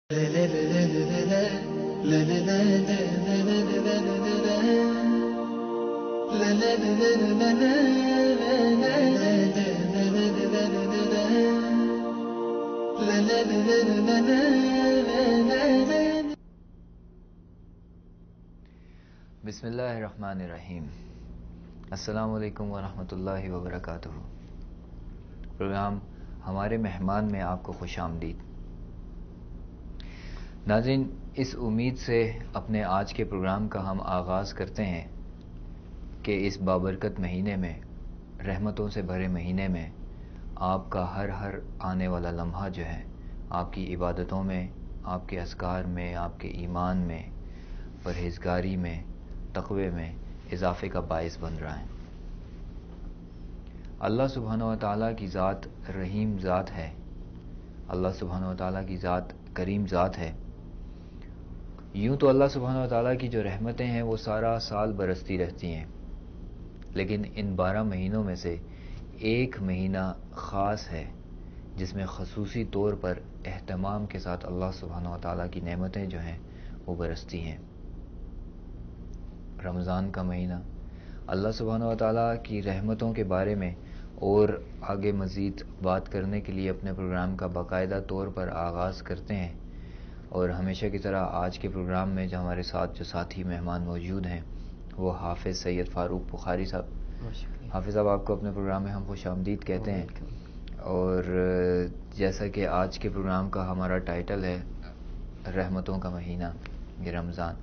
بسم اللہ الرحمن الرحیم. السلام علیکم ورحمۃ اللہ وبرکاتہ. پروگرام ہمارے مہمان میں آپ کو خوش آمدید. ناظرین، اس امید سے اپنے آج کے پروگرام کا ہم آغاز کرتے ہیں کہ اس بابرکت مہینے میں، رحمتوں سے بھرے مہینے میں، آپ کا ہر آنے والا لمحہ جو ہے آپ کی عبادتوں میں، آپ کے اذکار میں، آپ کے ایمان میں، پرہیزگاری میں، تقوی میں اضافے کا باعث بن رہا ہے. اللہ سبحانہ و تعالیٰ کی ذات رحیم ذات ہے. اللہ سبحانہ و تعالیٰ کی ذات کریم ذات ہے. یوں تو اللہ سبحانہ و تعالیٰ کی جو رحمتیں ہیں وہ سارا سال برستی رہتی ہیں، لیکن ان 12 مہینوں میں سے ایک مہینہ خاص ہے جس میں خصوصی طور پر اہتمام کے ساتھ اللہ سبحانہ و تعالیٰ کی نعمتیں جو ہیں وہ برستی ہیں. رمضان کا مہینہ. اللہ سبحانہ و تعالیٰ کی رحمتوں کے بارے میں اور آگے مزید بات کرنے کے لیے اپنے پروگرام کا باقاعدہ طور پر آغاز کرتے ہیں، اور ہمیشہ کی طرح آج کے پروگرام میں جو ہمارے ساتھ جو ساتھی مہمان موجود ہیں وہ حافظ سید فاروق بخاری صاحب. حافظ صاحب، آپ کو اپنے پروگرام میں ہم خوش آمدید کہتے ہیں. اور جیسا کہ آج کے پروگرام کا ہمارا ٹائٹل ہے رحمتوں کا مہینہ، یہ رمضان،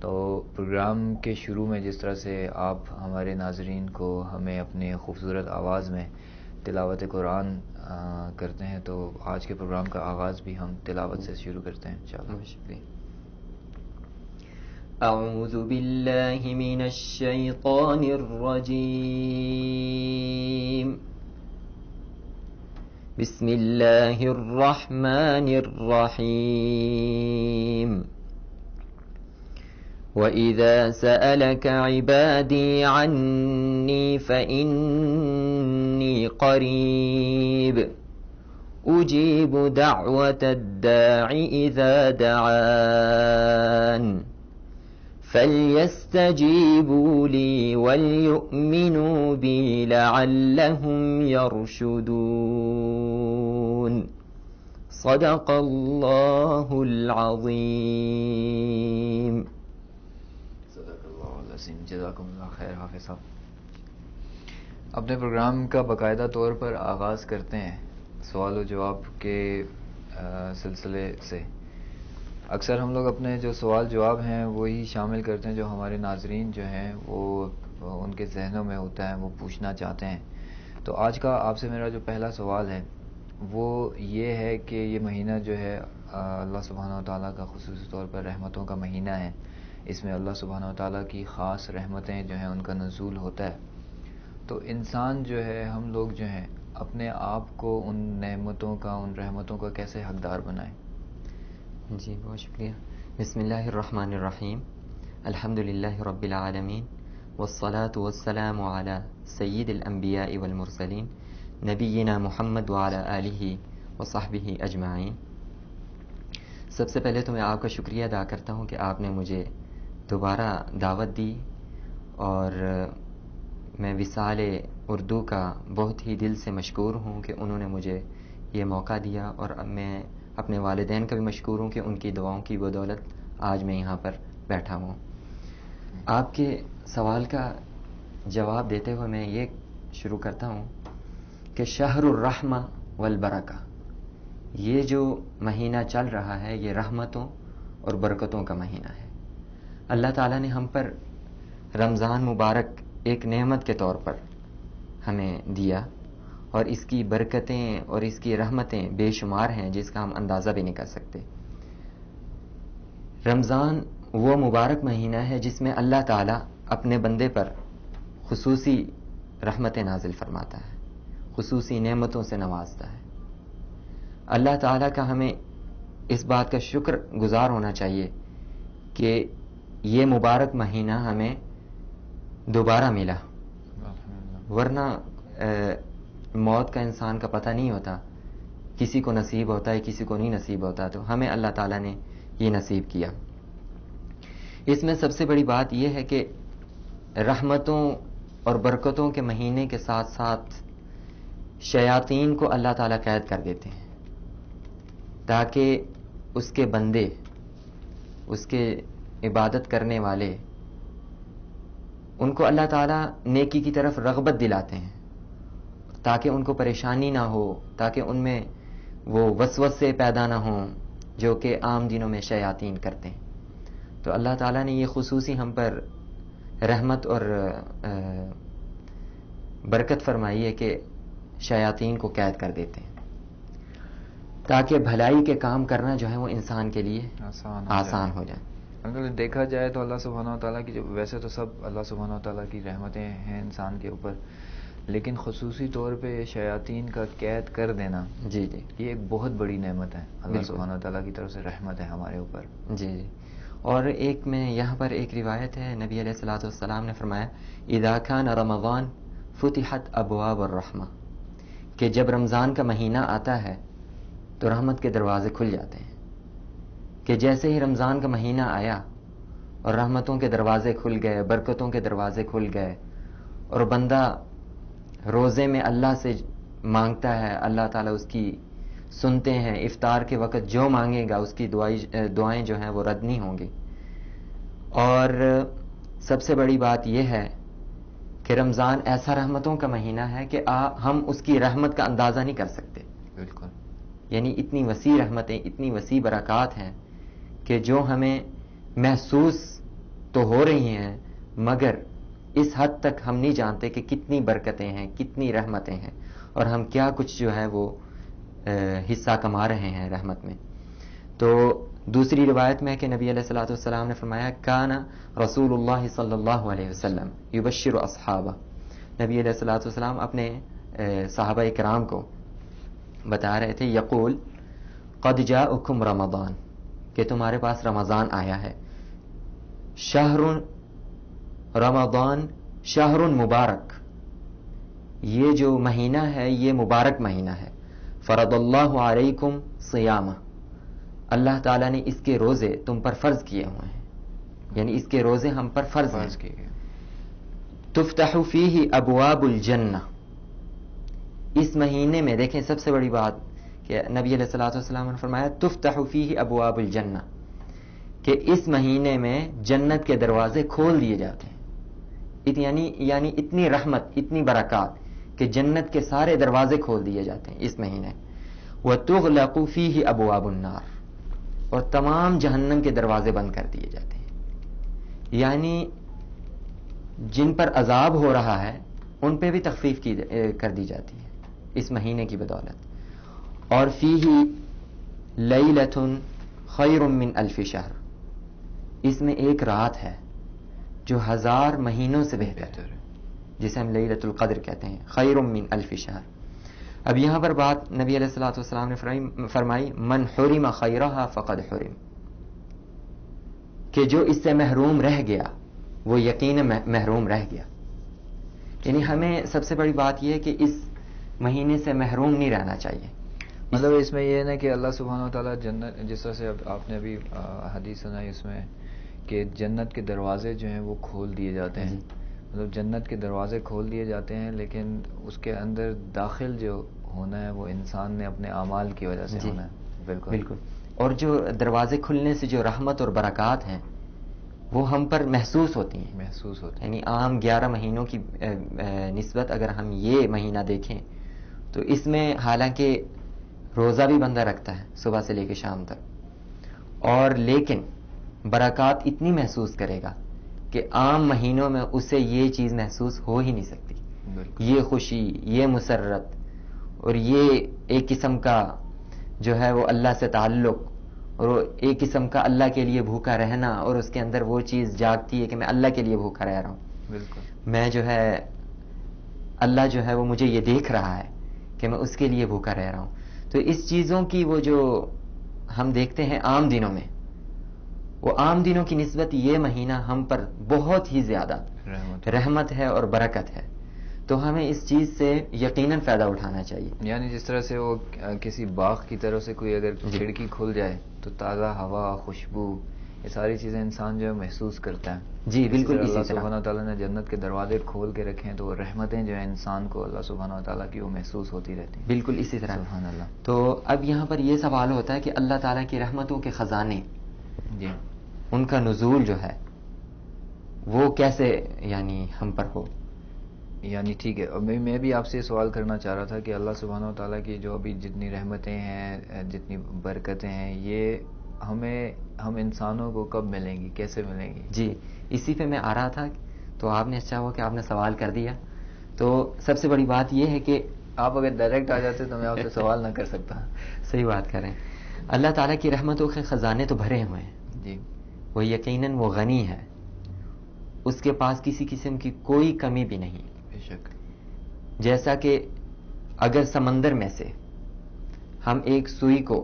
تو پروگرام کے شروع میں جس طرح سے آپ ہمارے ناظرین کو ہمیں اپنے خوبصورت آواز میں تلاوت قرآن کرتے ہیں، تو آج کے پروگرام کا آغاز بھی ہم تلاوت سے شروع کرتے ہیں انشاءاللہ. شکریہ. اعوذ باللہ من الشیطان الرجیم. بسم اللہ الرحمن الرحیم. وَإِذَا سَأَلَكَ عِبَادِي عَنِّي فَإِنِّي قَرِيبٌ أُجِيبُ دَعْوَةَ الدَّاعِ إِذَا دَعَانِ فَلْيَسْتَجِيبُوا لِي وَلْيُؤْمِنُوا بِي لَعَلَّهُمْ يَرْشُدُونَ. صدق اللہ العظیم. جزاکم اللہ خیر. حافظ صاحب، اپنے پروگرام کا باقاعدہ طور پر آغاز کرتے ہیں سوال و جواب کے سلسلے سے. اکثر ہم لوگ اپنے جو سوال جواب ہیں وہی شامل کرتے ہیں جو ہمارے ناظرین جو ہیں وہ ان کے ذہنوں میں ہوتا ہے، وہ پوچھنا چاہتے ہیں. تو آج کا آپ سے میرا جو پہلا سوال ہے وہ یہ ہے کہ یہ مہینہ جو ہے اللہ سبحانہ و تعالیٰ کا خصوصی طور پر رحمتوں کا مہینہ ہے. اس میں اللہ سبحانہ و تعالیٰ کی خاص رحمتیں جو ہیں ان کا نزول ہوتا ہے. تو انسان جو ہے، ہم لوگ جو ہیں، اپنے آپ کو ان نعمتوں کا، ان رحمتوں کا کیسے حقدار بنائیں؟ جی بہت شکریہ. بسم اللہ الرحمن الرحیم. الحمد للہ رب العالمین، والصلاة والسلام علی سید الانبیاء والمرسلین، نبینا محمد وعلی آلہ وصحبہ اجمعین. سب سے پہلے تو میں آپ کا شکریہ ادا کرتا ہوں کہ آپ نے مجھے دوبارہ دعوت دی، اور میں وصال اردو کا بہت ہی دل سے مشکور ہوں کہ انہوں نے مجھے یہ موقع دیا، اور میں اپنے والدین کا بھی مشکور ہوں کہ ان کی دعاؤں کی بدولت آج میں یہاں پر بیٹھا ہوں. آپ کے سوال کا جواب دیتے ہوئے میں یہ شروع کرتا ہوں کہ شہر الرحمہ والبرکہ، یہ جو مہینہ چل رہا ہے یہ رحمتوں اور برکتوں کا مہینہ ہے. اللہ تعالیٰ نے ہم پر رمضان مبارک ایک نعمت کے طور پر ہمیں دیا، اور اس کی برکتیں اور اس کی رحمتیں بے شمار ہیں جس کا ہم اندازہ بھی نہیں کر سکتے. رمضان وہ مبارک مہینہ ہے جس میں اللہ تعالیٰ اپنے بندے پر خصوصی رحمتیں نازل فرماتا ہے، خصوصی نعمتوں سے نوازتا ہے. اللہ تعالیٰ کا ہمیں اس بات کا شکر گزار ہونا چاہیے کہ یہ مبارک مہینہ ہمیں دوبارہ ملا، ورنہ موت کا انسان کا پتہ نہیں ہوتا کسی کو نصیب ہوتا ہے کسی کو نہیں نصیب ہوتا، تو ہمیں اللہ تعالیٰ نے یہ نصیب کیا۔ اس میں سب سے بڑی بات یہ ہے کہ رحمتوں اور برکتوں کے مہینے کے ساتھ ساتھ شیاطین کو اللہ تعالیٰ قید کر دیتے ہیں تاکہ اس کے بندے، اس کے عبادت کرنے والے، ان کو اللہ تعالیٰ نیکی کی طرف رغبت دلاتے ہیں تاکہ ان کو پریشانی نہ ہو، تاکہ ان میں وہ وسوسے پیدا نہ ہوں جو کہ عام دنوں میں شیاطین کرتے ہیں۔ تو اللہ تعالیٰ نے یہ خصوصی ہم پر رحمت اور برکت فرمائی ہے کہ شیاطین کو قید کر دیتے ہیں تاکہ بھلائی کے کام کرنا جو ہے وہ انسان کے لیے آسان ہو جائے۔ اگر دیکھا جائے تو اللہ سبحانہ و تعالیٰ کی ویسے تو سب اللہ سبحانہ و تعالیٰ کی رحمتیں ہیں انسان کے اوپر، لیکن خصوصی طور پہ شیاطین کا قید کر دینا جی جی یہ ایک بہت بڑی نعمت ہے، اللہ سبحانہ و تعالیٰ کی طرف سے رحمت ہے ہمارے اوپر۔ جی جی اور ایک میں یہاں پر ایک روایت ہے، نبی علیہ الصلوۃ والسلام نے فرمایا اذا کان رمضان فتحت ابواب الرحمہ، کہ جب رمضان کا مہینہ آتا ہے تو رحمت کے دروازے کھل جاتے ہیں، کہ جیسے ہی رمضان کا مہینہ آیا اور رحمتوں کے دروازے کھل گئے، برکتوں کے دروازے کھل گئے، اور بندہ روزے میں اللہ سے مانگتا ہے، اللہ تعالیٰ اس کی سنتے ہیں، افطار کے وقت جو مانگے گا اس کی دعائیں جو ہیں وہ رد نہیں ہوں گی۔ اور سب سے بڑی بات یہ ہے کہ رمضان ایسا رحمتوں کا مہینہ ہے کہ ہم اس کی رحمت کا اندازہ نہیں کر سکتے۔ بالکل، یعنی اتنی وسیع رحمتیں، اتنی وسیع برکات ہیں کہ جو ہمیں محسوس تو ہو رہی ہیں مگر اس حد تک ہم نہیں جانتے کہ کتنی برکتیں ہیں، کتنی رحمتیں ہیں، اور ہم کیا کچھ جو ہے وہ حصہ کما رہے ہیں رحمت میں۔ تو دوسری روایت میں کہ نبی علیہ الصلوۃ والسلام نے فرمایا کان رسول اللہ صلی اللہ علیہ وسلم یبشر اصحابہ، نبی علیہ الصلوۃ والسلام اپنے صحابہ کرام کو بتا رہے تھے یقول قد جاءکم رمضان، کہ تمہارے پاس رمضان آیا ہے، شہر رمضان شہر مبارک، یہ جو مہینہ ہے یہ مبارک مہینہ ہے، فرض اللہ علیکم صیامہ، اللہ تعالیٰ نے اس کے روزے تم پر فرض کیے ہوئے ہیں، یعنی اس کے روزے ہم پر فرض کیے گئے۔ تفتح فیہ ابواب الجنہ، اس مہینے میں دیکھیں سب سے بڑی بات کہ نبی علیہ الصلوۃ والسلام نے فرمایا تفتح فیہ ابواب الجنہ، کہ اس مہینے میں جنت کے دروازے کھول دیے جاتے ہیں، یعنی اتنی رحمت، اتنی برکات کہ جنت کے سارے دروازے کھول دیے جاتے ہیں اس مہینے۔ وتغلق فیہ ابواب النار، اور تمام جہنم کے دروازے بند کر دیے جاتے ہیں، یعنی جن پر عذاب ہو رہا ہے ان پہ بھی تخفیف کر دی جاتی ہے اس مہینے کی بدولت۔ اور فیہ لیلۃ خیر من الف شہر، اس میں ایک رات ہے جو 1000 مہینوں سے بہتر ہے، جسے ہم لیلۃ القدر کہتے ہیں، خیر من الف شہر۔ اب یہاں پر بات نبی علیہ الصلوۃ والسلام نے فرمائی من حرم خیرہا فقد حرم، کہ جو اس سے محروم رہ گیا وہ یقینا محروم رہ گیا۔ یعنی ہمیں سب سے بڑی بات یہ ہے کہ اس مہینے سے محروم نہیں رہنا چاہیے۔ مطلب اس میں یہ ہے نا کہ اللہ سبحانہ و تعالیٰ جنت، جس طرح سے آپ نے ابھی حدیث سنائی اس میں کہ جنت کے دروازے جو ہیں وہ کھول دیے جاتے ہیں، مطلب جنت کے دروازے کھول دیے جاتے ہیں، لیکن اس کے اندر داخل جو ہونا ہے وہ انسان نے اپنے اعمال کی وجہ سے ہونا ہے۔ بالکل بالکل، اور جو دروازے کھلنے سے جو رحمت اور برکات ہیں وہ ہم پر محسوس ہوتی ہیں، یعنی عام 11 مہینوں کی نسبت اگر ہم یہ مہینہ دیکھیں تو اس میں حالانکہ روزہ بھی بندہ رکھتا ہے صبح سے لے کے شام تک، اور لیکن برکات اتنی محسوس کرے گا کہ عام مہینوں میں اسے یہ چیز محسوس ہو ہی نہیں سکتی، یہ خوشی، یہ مسرت، اور یہ ایک قسم کا جو ہے وہ اللہ سے تعلق، اور ایک قسم کا اللہ کے لیے بھوکا رہنا، اور اس کے اندر وہ چیز جاگتی ہے کہ میں اللہ کے لیے بھوکا رہ رہا ہوں، بالکل میں جو ہے اللہ جو ہے وہ مجھے یہ دیکھ رہا ہے کہ میں اس کے لیے بھوکا رہ رہا ہوں۔ تو اس چیزوں کی وہ جو ہم دیکھتے ہیں عام دنوں میں، وہ عام دنوں کی نسبت یہ مہینہ ہم پر بہت ہی زیادہ رحمت ہے اور برکت ہے۔ تو ہمیں اس چیز سے یقیناً فائدہ اٹھانا چاہیے. یعنی جس طرح سے وہ کسی باغ کی طرف سے کوئی اگر کھڑکی کھل جائے تو تازہ ہوا، خوشبو، یہ ساری چیزیں انسان جو ہے محسوس کرتا ہے. جی بالکل اسی اللہ طرح سبحانہ تعالیٰ نے جنت کے دروازے کھول کے رکھے ہیں تو وہ رحمتیں جو ہیں انسان کو اللہ سبحانہ تعالیٰ کی وہ محسوس ہوتی رہتی ہیں. بالکل اسی طرح. سبحان اللہ. تو اب یہاں پر یہ سوال ہوتا ہے کہ اللہ تعالیٰ کی رحمتوں کے خزانے، جی، ان کا نزول جو ہے وہ کیسے یعنی ہم پر ہو. یعنی ٹھیک ہے، میں بھی آپ سے یہ سوال کرنا چاہ رہا تھا کہ اللہ سبحانہ و تعالیٰ کی جو ابھی جتنی رحمتیں ہیں، جتنی برکتیں ہیں، یہ ہم انسانوں کو کب ملیں گی، کیسے ملیں گی؟ جی اسی پہ میں آ رہا تھا، تو آپ نے اچھا ہوا کہ آپ نے سوال کر دیا. تو سب سے بڑی بات یہ ہے کہ آپ اگر ڈائریکٹ آ جاتے تو میں آپ سے سوال نہ کر سکتا. صحیح بات کریں. اللہ تعالیٰ کی رحمتوں کے خزانے تو بھرے ہوئے ہیں. جی، وہ یقیناً وہ غنی ہے، اس کے پاس کسی قسم کی کوئی کمی بھی نہیں. بے شک. جیسا کہ اگر سمندر میں سے ہم ایک سوئی کو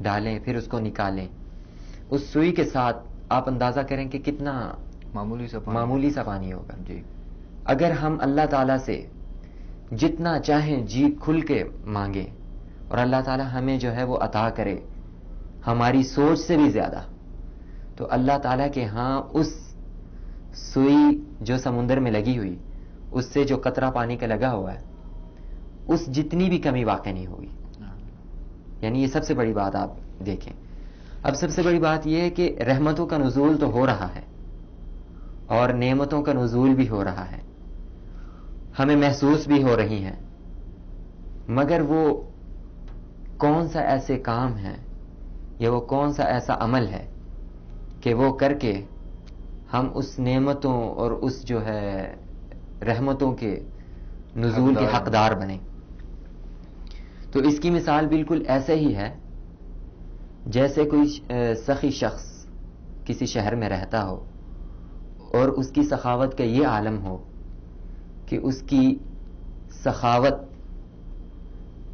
ڈالیں پھر اس کو نکالیں، اس سوئی کے ساتھ آپ اندازہ کریں کہ کتنا معمولی سا پانی ہوگا. جی. اگر ہم اللہ تعالیٰ سے جتنا چاہیں جی کھل کے مانگیں اور اللہ تعالیٰ ہمیں جو ہے وہ عطا کرے ہماری سوچ سے بھی زیادہ، تو اللہ تعالیٰ کے ہاں اس سوئی جو سمندر میں لگی ہوئی، اس سے جو قطرہ پانی کا لگا ہوا ہے، اس جتنی بھی کمی واقع نہیں ہوگی. یعنی یہ سب سے بڑی بات آپ دیکھیں. اب سب سے بڑی بات یہ ہے کہ رحمتوں کا نزول تو ہو رہا ہے اور نعمتوں کا نزول بھی ہو رہا ہے، ہمیں محسوس بھی ہو رہی ہیں، مگر وہ کون سا ایسے کام ہیں یا وہ کون سا ایسا عمل ہے کہ وہ کر کے ہم اس نعمتوں اور اس جو ہے رحمتوں کے نزول کے حقدار بنیں. تو اس کی مثال بالکل ایسے ہی ہے جیسے کوئی سخی شخص کسی شہر میں رہتا ہو اور اس کی سخاوت کا یہ عالم ہو کہ اس کی سخاوت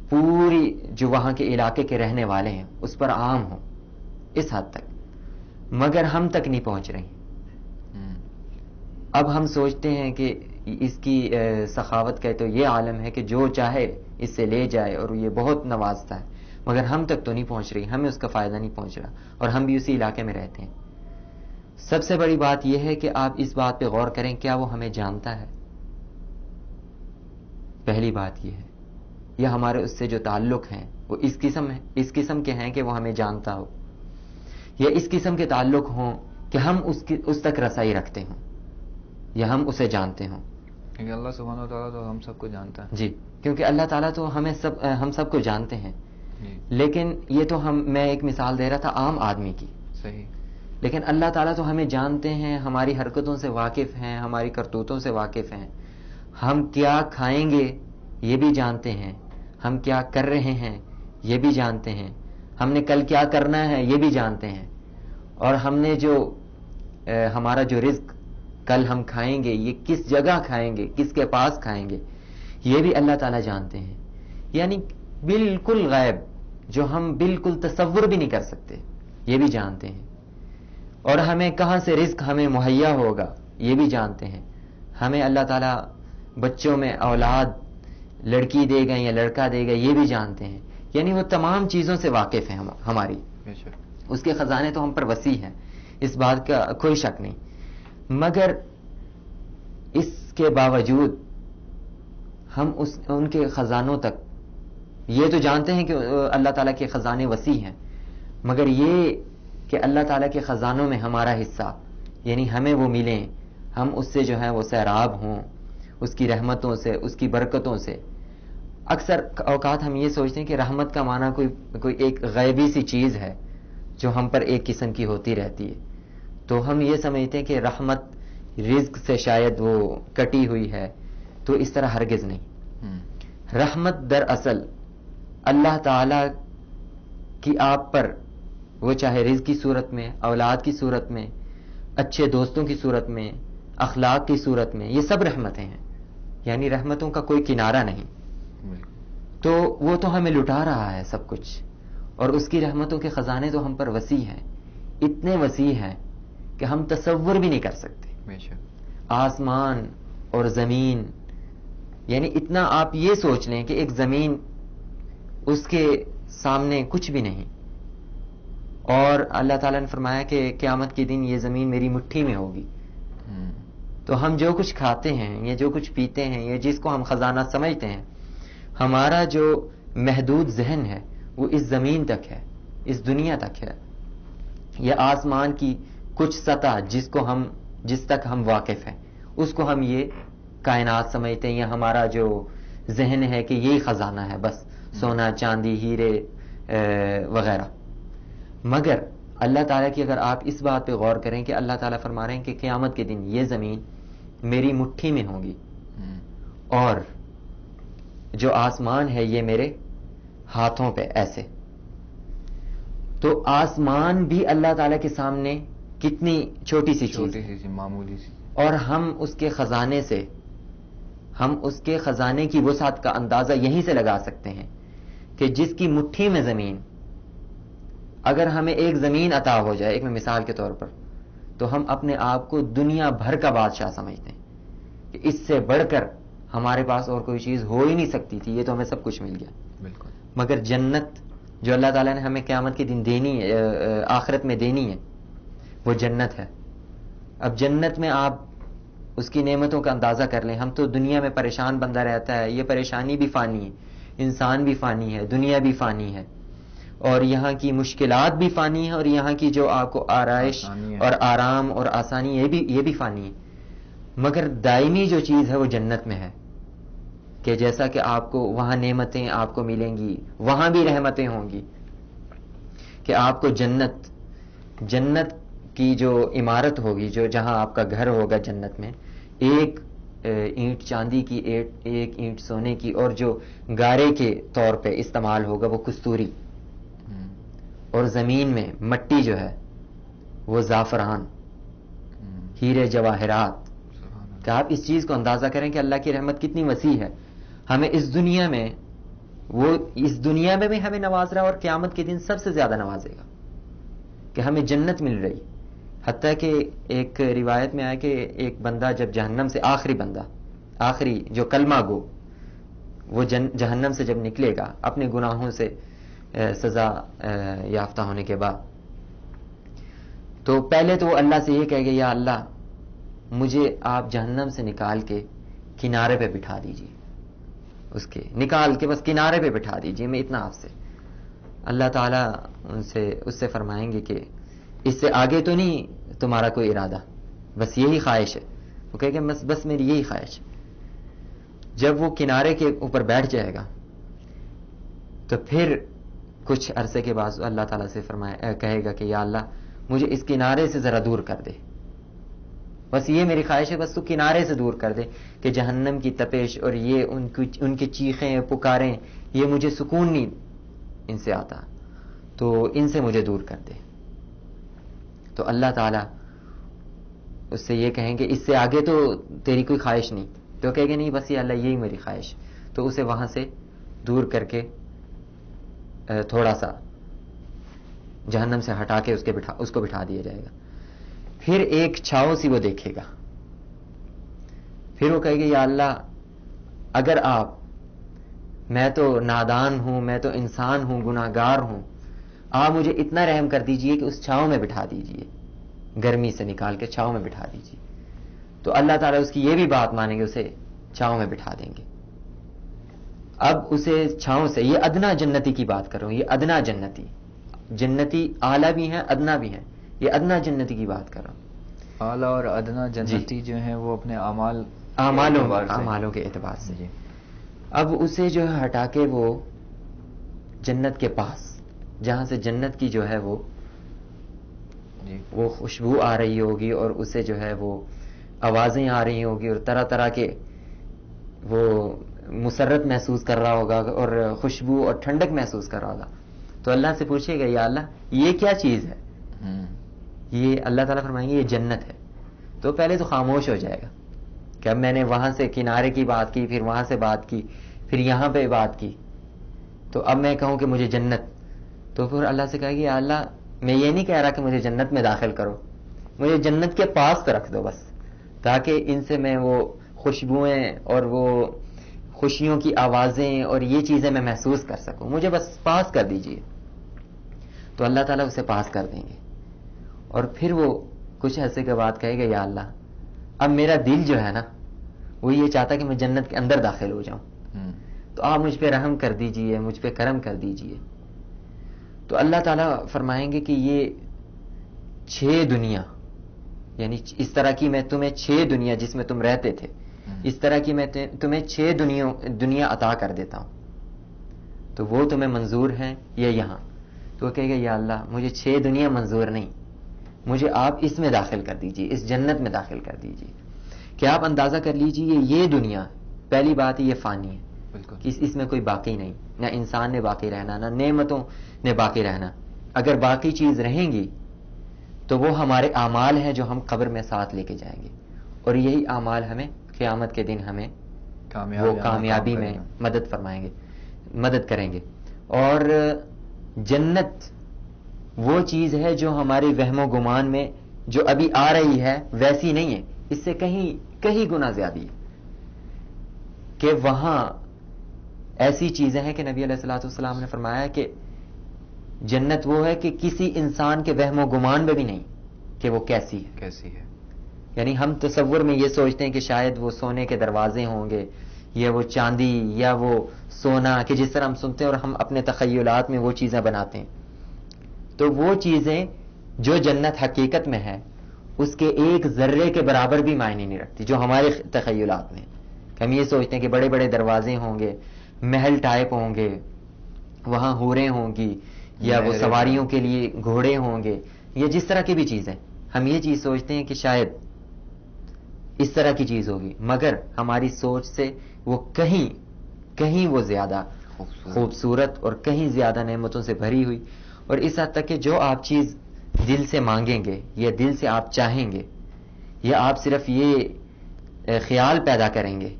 پوری جو وہاں کے علاقے کے رہنے والے ہیں اس پر عام ہو اس حد تک، مگر ہم تک نہیں پہنچ رہی. اب ہم سوچتے ہیں کہ اس کی سخاوت کا تو یہ عالم ہے کہ جو چاہے اس سے لے جائے اور یہ بہت نوازتا ہے، مگر ہم تک تو نہیں پہنچ رہی، ہمیں اس کا فائدہ نہیں پہنچ رہا اور ہم بھی اسی علاقے میں رہتے ہیں. سب سے بڑی بات یہ ہے کہ آپ اس بات پہ غور کریں، کیا وہ ہمیں جانتا ہے؟ پہلی بات یہ ہے. یا ہمارے اس سے جو تعلق ہیں وہ اس قسم کے ہیں کہ وہ ہمیں جانتا ہو، یا اس قسم کے تعلق ہوں کہ ہم اس تک رسائی رکھتے ہوں یا ہم اسے جانتے ہوں. کیونکہ اللہ سبحانہ و تعالیٰ تو ہم سب کو جانتا ہے. جی، کیونکہ اللہ تعالیٰ تو ہم سب کو جانتے ہیں. لیکن یہ تو میں ایک مثال دے رہا تھا عام آدمی کی. صحیح. لیکن اللہ تعالیٰ تو ہمیں جانتے ہیں، ہماری حرکتوں سے واقف ہیں، ہماری کرتوتوں سے واقف ہیں. ہم کیا کھائیں گے یہ بھی جانتے ہیں، ہم کیا کر رہے ہیں یہ بھی جانتے ہیں، ہم نے کل کیا کرنا ہے یہ بھی جانتے ہیں، اور ہم نے جو ہمارا جو رزق کل ہم کھائیں گے یہ کس جگہ کھائیں گے، کس کے پاس کھائیں گے، یہ بھی اللہ تعالیٰ جانتے ہیں. یعنی بالکل غیب جو ہم بالکل تصور بھی نہیں کر سکتے یہ بھی جانتے ہیں. اور ہمیں کہاں سے رزق ہمیں مہیا ہوگا یہ بھی جانتے ہیں. ہمیں اللہ تعالیٰ بچوں میں اولاد لڑکی دے گا یا لڑکا دے گا یہ بھی جانتے ہیں. یعنی وہ تمام چیزوں سے واقف ہیں ہماری. اس کے خزانے تو ہم پر وسیع ہیں، اس بات کا کوئی شک نہیں. مگر اس کے باوجود ہم ان کے خزانوں تک یہ تو جانتے ہیں کہ اللہ تعالیٰ کے خزانے وسیع ہیں، مگر یہ کہ اللہ تعالیٰ کے خزانوں میں ہمارا حصہ یعنی ہمیں وہ ملیں، ہم اس سے جو ہے وہ سیراب ہوں، اس کی رحمتوں سے، اس کی برکتوں سے. اکثر اوقات ہم یہ سوچتے ہیں کہ رحمت کا معنی کوئی ایک غیبی سی چیز ہے جو ہم پر ایک قسم کی ہوتی رہتی ہے. تو ہم یہ سمجھتے ہیں کہ رحمت رزق سے شاید وہ کٹی ہوئی ہے، تو اس طرح ہرگز نہیں. رحمت دراصل اللہ تعالی کی آپ پر، وہ چاہے رزق کی صورت میں، اولاد کی صورت میں، اچھے دوستوں کی صورت میں، اخلاق کی صورت میں، یہ سب رحمتیں ہیں. یعنی رحمتوں کا کوئی کنارہ نہیں. تو وہ تو ہمیں لٹا رہا ہے سب کچھ، اور اس کی رحمتوں کے خزانے تو ہم پر وسیع ہیں، اتنے وسیع ہیں کہ ہم تصور بھی نہیں کر سکتے. آسمان اور زمین یعنی اتنا آپ یہ سوچ لیں کہ ایک زمین اس کے سامنے کچھ بھی نہیں، اور اللہ تعالیٰ نے فرمایا کہ قیامت کے دن یہ زمین میری مٹھی میں ہوگی. تو ہم جو کچھ کھاتے ہیں یا جو کچھ پیتے ہیں یا جس کو ہم خزانہ سمجھتے ہیں، ہمارا جو محدود ذہن ہے وہ اس زمین تک ہے، اس دنیا تک ہے، یا آسمان کی کچھ سطح جس تک ہم واقف ہیں اس کو ہم یہ کائنات سمجھتے ہیں، یا ہمارا جو ذہن ہے کہ یہی خزانہ ہے، بس سونا چاندی ہیرے وغیرہ. مگر اللہ تعالیٰ کی اگر آپ اس بات پہ غور کریں کہ اللہ تعالیٰ فرما رہے ہیں کہ قیامت کے دن یہ زمین میری مٹھی میں ہوگی اور جو آسمان ہے یہ میرے ہاتھوں پہ ایسے، تو آسمان بھی اللہ تعالیٰ کے سامنے کتنی چھوٹی سی چیز ہے، معمولی سی، اور ہم اس کے خزانے کی وسعت کا اندازہ یہیں سے لگا سکتے ہیں کہ جس کی مٹھی میں زمین، اگر ہمیں ایک زمین عطا ہو جائے، ایک میں مثال کے طور پر، تو ہم اپنے آپ کو دنیا بھر کا بادشاہ سمجھتے ہیں کہ اس سے بڑھ کر ہمارے پاس اور کوئی چیز ہو ہی نہیں سکتی تھی، یہ تو ہمیں سب کچھ مل گیا. بالکل. مگر جنت جو اللہ تعالیٰ نے ہمیں قیامت کے دن دینی ہے، آخرت میں دینی ہے، وہ جنت ہے. اب جنت میں آپ اس کی نعمتوں کا اندازہ کر لیں. ہم تو دنیا میں پریشان بندہ رہتا ہے، یہ پریشانی بھی فانی ہے، انسان بھی فانی ہے، دنیا بھی فانی ہے، اور یہاں کی مشکلات بھی فانی ہیں، اور یہاں کی جو آپ کو آرائش اور آرام اور آسانی یہ بھی فانی ہے. مگر دائمی جو چیز ہے وہ جنت میں ہے، کہ جیسا کہ آپ کو وہاں نعمتیں آپ کو ملیں گی، وہاں بھی رحمتیں ہوں گی، کہ آپ کو جنت کی جو عمارت ہوگی، جو جہاں آپ کا گھر ہوگا جنت میں، ایک اینٹ چاندی کی، ایک اینٹ سونے کی، اور جو گارے کے طور پہ استعمال ہوگا وہ کستوری، اور زمین میں مٹی جو ہے وہ زعفران، ہیرے جواہرات. کہ آپ اس چیز کو اندازہ کریں کہ اللہ کی رحمت کتنی وسیع ہے. ہمیں اس دنیا میں بھی ہمیں نواز رہا، اور قیامت کے دن سب سے زیادہ نوازے گا کہ ہمیں جنت مل رہی. حتیٰ کہ ایک روایت میں آیا کہ ایک بندہ جب جہنم سے، آخری جو کلمہ گو، وہ جہنم سے جب نکلے گا اپنے گناہوں سے سزا یافتہ ہونے کے بعد، تو پہلے تو وہ اللہ سے یہ کہے گا، یا اللہ مجھے آپ جہنم سے نکال کے کنارے پہ بٹھا دیجیے، نکال کے بس کنارے پہ بٹھا دیجیے، میں اتنا آپ سے. اللہ تعالیٰ اس سے فرمائیں گے کہ اس سے آگے تو نہیں تمہارا کوئی ارادہ، بس یہی خواہش ہے. وہ کہے گا بس میری یہی خواہش. جب وہ کنارے کے اوپر بیٹھ جائے گا تو پھر کچھ عرصے کے بعد اللہ تعالیٰ سے کہے گا کہ یا اللہ مجھے اس کنارے سے ذرا دور کر دے، بس یہ میری خواہش ہے، بس تو کنارے سے دور کر دے کہ جہنم کی تپش اور یہ ان کی چیخیں پکاریں، یہ مجھے سکون نہیں ان سے آتا، تو ان سے مجھے دور کر دے. تو اللہ تعالیٰ اس سے یہ کہیں کہ اس سے آگے تو تیری کوئی خواہش نہیں، تو کہے گا نہیں بس یہ اللہ یہی میری خواہش. تو اسے وہاں سے دور کر کے تھوڑا سا جہنم سے ہٹا کے اس کو بٹھا دیا جائے گا. پھر ایک چھاؤں سی وہ دیکھے گا، پھر وہ کہے گا یا اللہ اگر میں تو نادان ہوں، میں تو انسان ہوں، گناہگار ہوں، آپ مجھے اتنا رحم کر دیجئے کہ اس چھاؤں میں بٹھا دیجئے، گرمی سے نکال کے چھاؤں میں بٹھا دیجئے. تو اللہ تعالیٰ اس کی یہ بھی بات مانیں گے، اسے چھاؤں میں بٹھا دیں گے. اب اسے چھاؤں سے، یہ ادنا جنتی کی بات کر رہا ہوں، یہ ادنا جنتی اعلیٰ بھی ہیں، ادنا بھی ہیں، یہ ادنا جنتی کی بات کر رہا ہوں. اعلیٰ اور ادنا جنتی جو ہیں وہ اپنے اعمالوں کے اعتبار سے. جی. اب اسے جو ہے ہٹا کے وہ جنت کے پاس، جہاں سے جنت کی جو ہے وہ خوشبو آ رہی ہوگی، اور اسے جو ہے وہ آوازیں آ رہی ہوگی، اور طرح طرح کے وہ مسرت محسوس کر رہا ہوگا اور خوشبو اور ٹھنڈک محسوس کر رہا ہوگا. تو اللہ سے پوچھے گا یا اللہ یہ کیا چیز ہے؟ یہ اللہ تعالیٰ فرمائیں گے یہ جنت ہے. تو پہلے تو خاموش ہو جائے گا کہ اب میں نے وہاں سے کنارے کی بات کی، پھر وہاں سے بات کی، پھر یہاں پہ بات کی، تو اب میں کہوں کہ مجھے جنت. تو پھر اللہ سے کہے گی یا اللہ میں یہ نہیں کہہ رہا کہ مجھے جنت میں داخل کرو، مجھے جنت کے پاس پہ رکھ دو بس، تاکہ ان سے میں وہ خوشبوئیں اور وہ خوشیوں کی آوازیں اور یہ چیزیں میں محسوس کر سکوں، مجھے بس پاس کر دیجئے. تو اللہ تعالیٰ اسے پاس کر دیں گے. اور پھر وہ کچھ عرصے کے بعد کہے گا یا اللہ اب میرا دل جو ہے نا وہ یہ چاہتا کہ میں جنت کے اندر داخل ہو جاؤں، تو آپ مجھ پہ رحم کر دیجئے، مجھ پہ کرم کر دیجئے. تو اللہ تعالیٰ فرمائیں گے کہ یہ 6 دنیا، یعنی اس طرح کی میں تمہیں 6 دنیا جس میں تم رہتے تھے، اس طرح کی میں تمہیں 6 دنیا عطا کر دیتا ہوں، تو وہ تمہیں منظور ہیں یا یہاں؟ تو وہ کہے گا یا اللہ مجھے 6 دنیا منظور نہیں، مجھے آپ اس میں داخل کر دیجئے، اس جنت میں داخل کر دیجئے. کہ آپ اندازہ کر لیجئے یہ دنیا، پہلی بات یہ فانی ہے، کہ اس میں کوئی باقی نہیں، نہ انسان نے باقی رہنا، نہ نعمتوں نے باقی رہنا. اگر باقی چیز رہیں گی تو وہ ہمارے اعمال ہیں جو ہم قبر میں ساتھ لے کے جائیں گے، اور یہی اعمال ہمیں قیامت کے دن ہمیں وہ کامیابی میں مدد فرمائیں گے، مدد کریں گے. اور جنت وہ چیز ہے جو ہمارے وہم و گمان میں جو ابھی آ رہی ہے ویسی نہیں ہے، اس سے کہیں گنا زیادہ ہے. کہ وہاں ایسی چیزیں ہیں کہ نبی علیہ الصلوۃ والسلام نے فرمایا کہ جنت وہ ہے کہ کسی انسان کے وہم و گمان میں بھی نہیں کہ وہ کیسی ہے. یعنی ہم تصور میں یہ سوچتے ہیں کہ شاید وہ سونے کے دروازے ہوں گے یا وہ چاندی یا وہ سونا، کہ جس طرح ہم سنتے ہیں اور ہم اپنے تخیلات میں وہ چیزیں بناتے ہیں. تو وہ چیزیں جو جنت حقیقت میں ہے اس کے ایک ذرے کے برابر بھی معنی نہیں رکھتی جو ہمارے تخیلات میں. ہم یہ سوچتے ہیں کہ بڑے بڑے دروازے ہوں گے، محل ٹائپ ہوں گے، وہاں حوریں ہوں گی، یا وہ سواریوں کے لیے گھوڑے ہوں گے، یا جس طرح کی بھی چیزیں. ہم یہ چیز سوچتے ہیں کہ شاید اس طرح کی چیز ہوگی، مگر ہماری سوچ سے وہ کہیں وہ زیادہ خوبصورت اور کہیں زیادہ نعمتوں سے بھری ہوئی. اور اس حد تک کہ جو آپ چیز دل سے مانگیں گے یا دل سے آپ چاہیں گے، یا آپ صرف یہ خیال پیدا کریں گے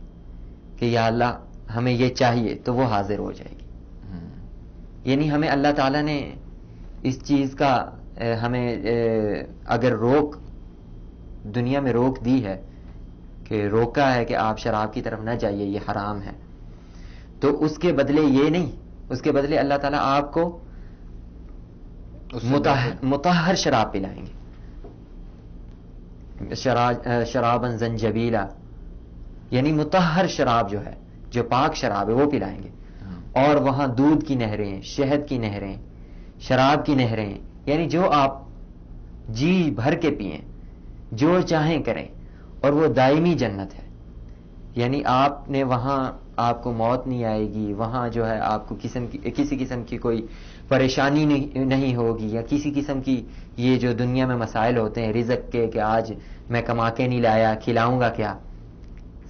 کہ یا اللہ ہمیں یہ چاہیے، تو وہ حاضر ہو جائے گی. یعنی ہمیں اللہ تعالیٰ نے اس چیز کا ہمیں اگر دنیا میں روک دی ہے، کہ روکا ہے کہ آپ شراب کی طرف نہ جائیے، یہ حرام ہے، تو اس کے بدلے یہ نہیں، اس کے بدلے اللہ تعالیٰ آپ کو مطہر شراب پلائیں گے. شراباً زنجبیلا، یعنی مطہر شراب جو ہے، جو پاک شراب ہے وہ پلائیں گے. اور وہاں دودھ کی نہریں، شہد کی نہریں، شراب کی نہریں، یعنی جو آپ جی بھر کے پئیں، جو چاہیں کریں. اور وہ دائمی جنت ہے، یعنی آپ نے وہاں آپ کو موت نہیں آئے گی، وہاں جو ہے آپ کو کسی قسم کی کوئی پریشانی نہیں ہوگی، یا کسی قسم کی یہ جو دنیا میں مسائل ہوتے ہیں رزق کے کہ آج میں کما کے نہیں لایا، کھلاؤں گا کیا.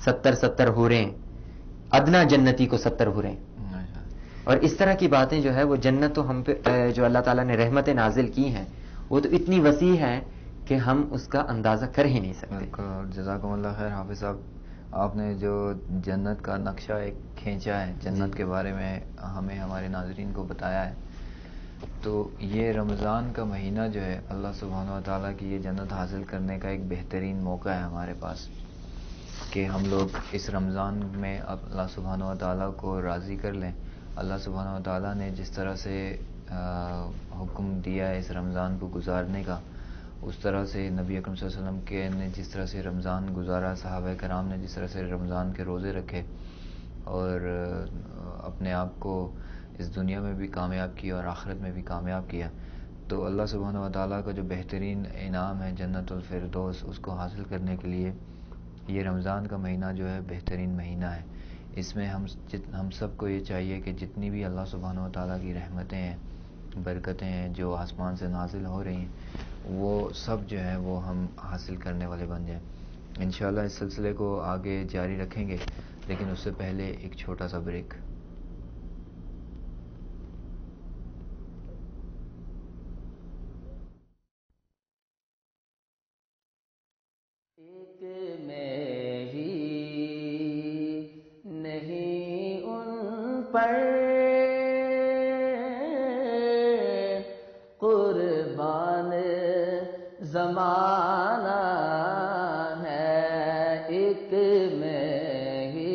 70 حوریں، ادنا جنتی کو 70 حوریں، اور اس طرح کی باتیں جو ہے وہ جنت تو ہم پہ جو اللہ تعالیٰ نے رحمتیں نازل کی ہیں وہ تو اتنی وسیع ہے کہ ہم اس کا اندازہ کر ہی نہیں سکتے. جزاکم اللہ خیر حافظ صاحب. آپ نے جو جنت کا نقشہ ایک کھینچا ہے، جنت کے بارے میں ہمیں ہمارے ناظرین کو بتایا ہے، تو یہ رمضان کا مہینہ جو ہے اللہ سبحانہ و تعالیٰ کی یہ جنت حاصل کرنے کا ایک بہترین موقع ہے ہمارے پاس، کہ ہم لوگ اس رمضان میں اللہ سبحانہ و تعالیٰ کو راضی کر لیں. اللہ سبحانہ و تعالیٰ نے جس طرح سے حکم دیا ہے اس رمضان کو گزارنے کا، اس طرح سے نبی اکرم صلی اللہ علیہ وسلم نے جس طرح سے رمضان گزارا، صحابہ کرام نے جس طرح سے رمضان کے روزے رکھے اور اپنے آپ کو اس دنیا میں بھی کامیاب کیا اور آخرت میں بھی کامیاب کیا، تو اللہ سبحانہ و تعالیٰ کا جو بہترین انعام ہے جنت الفردوس، اس کو حاصل کرنے کے لیے یہ رمضان کا مہینہ جو ہے بہترین مہینہ ہے. اس میں ہم سب کو یہ چاہیے کہ جتنی بھی اللہ سبحانہ و تعالیٰ کی رحمتیں ہیں، برکتیں ہیں جو آسمان سے نازل ہو رہی ہیں، وہ سب جو ہے وہ ہم حاصل کرنے والے بن جائیں. انشاءاللہ اس سلسلے کو آگے جاری رکھیں گے، لیکن اس سے پہلے ایک چھوٹا سا بریک. ایک میں ہی نہیں ان پر قربان زمانہ ہے، ایک میں ہی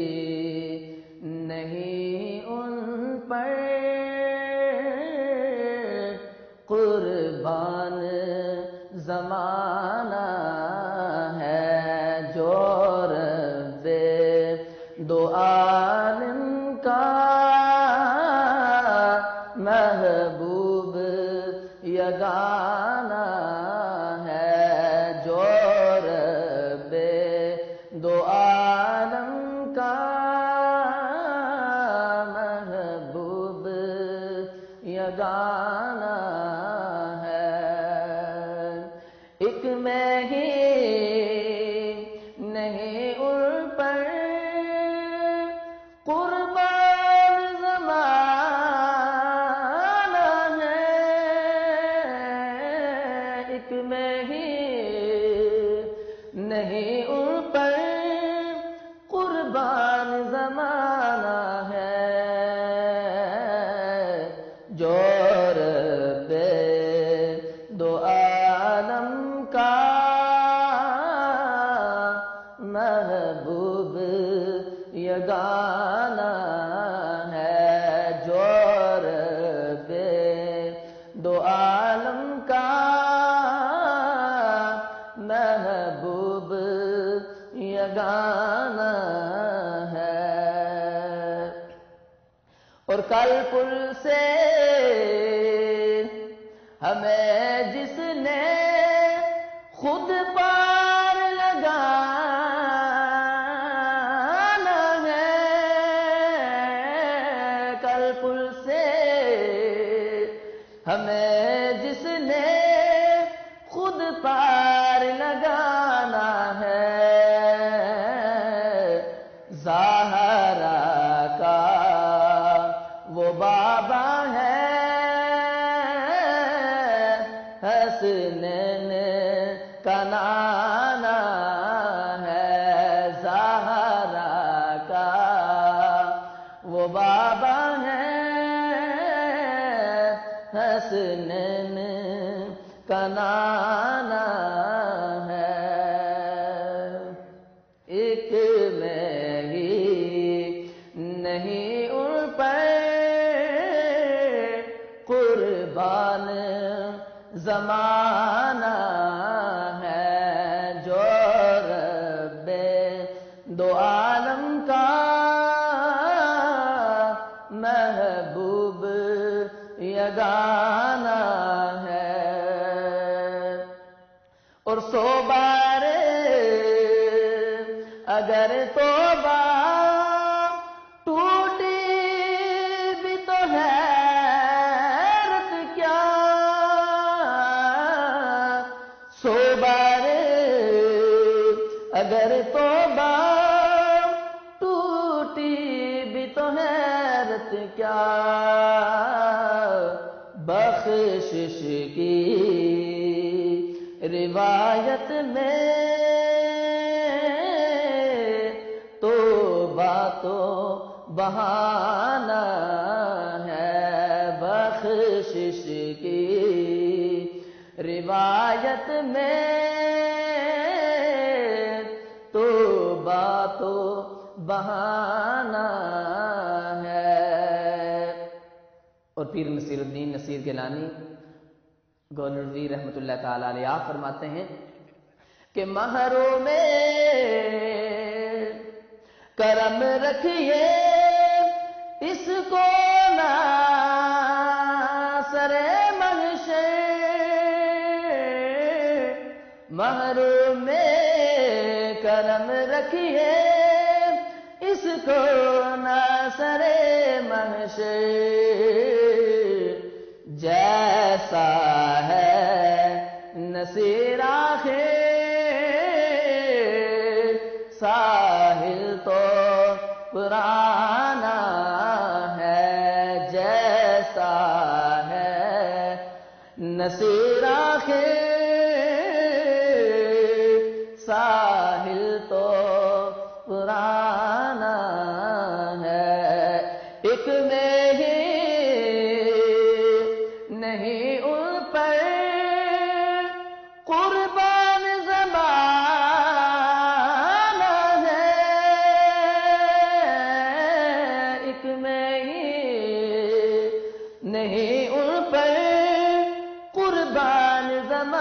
زمانہ ہے جو رب دو عالم کا محبوب یگانہ ہے جو رب دو عالم کا محبوب یگانہ ہے ایک میں ہی نہیں ان پر قربان زمانہ ہے ایک میں ہی نہیں ان پر قربان زمانہ ہے جو رب دو عالم کا محبوب یگانہ ہے جو رب دو عالم کا محبوب یگانہ ہے اور کل پل سے ہمیں جس نے خود پار لگانا ہے کل پل سے ہمیں جس نے خود پار لگانا ہے زہرا کا وہ بابا ہے حسنین کا نانا ہے زہرا کا وہ بابا ہے حسنین کا نانا ہے ایک میں ہی نہیں ان پر قربان زمانہ ہے جو رب دو عالم کا محبوب یگانہ ہے اور سو بار اگر توبہ ٹوٹی بھی تو حیرت کیا سو بار اگر توبہ ٹوٹی بھی تو حیرت کیا بخشش کی روایت میں توبہ تو بہانہ ہے بخشش کی روایت میں توبہ تو بہانہ ہے اور پیر نصیر الدین نصیر گیلانی گولروی رحمۃ اللہ تعالی علیہ آپ فرماتے ہیں کہ محروں میں کرم رکھیے اس کو ناصر منشے محروں میں کرم رکھیے اس کو ناصر منشے جیسا ہے نصیر آخر ساحل تو پرانا ہے جیسا ہے نصیر آخر ساحل تو پرانا ہے ایک میں ہی نہیں ان پر قربان زمانہ ہے ایک میں ہی نہیں ان پر قربان زمانہ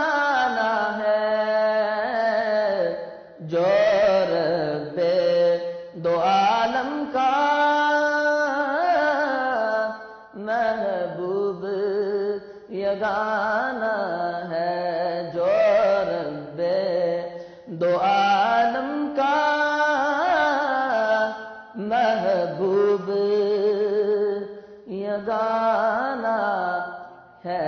یگانہ ہے جو رب دو عالم کا محبوب یگانہ ہے.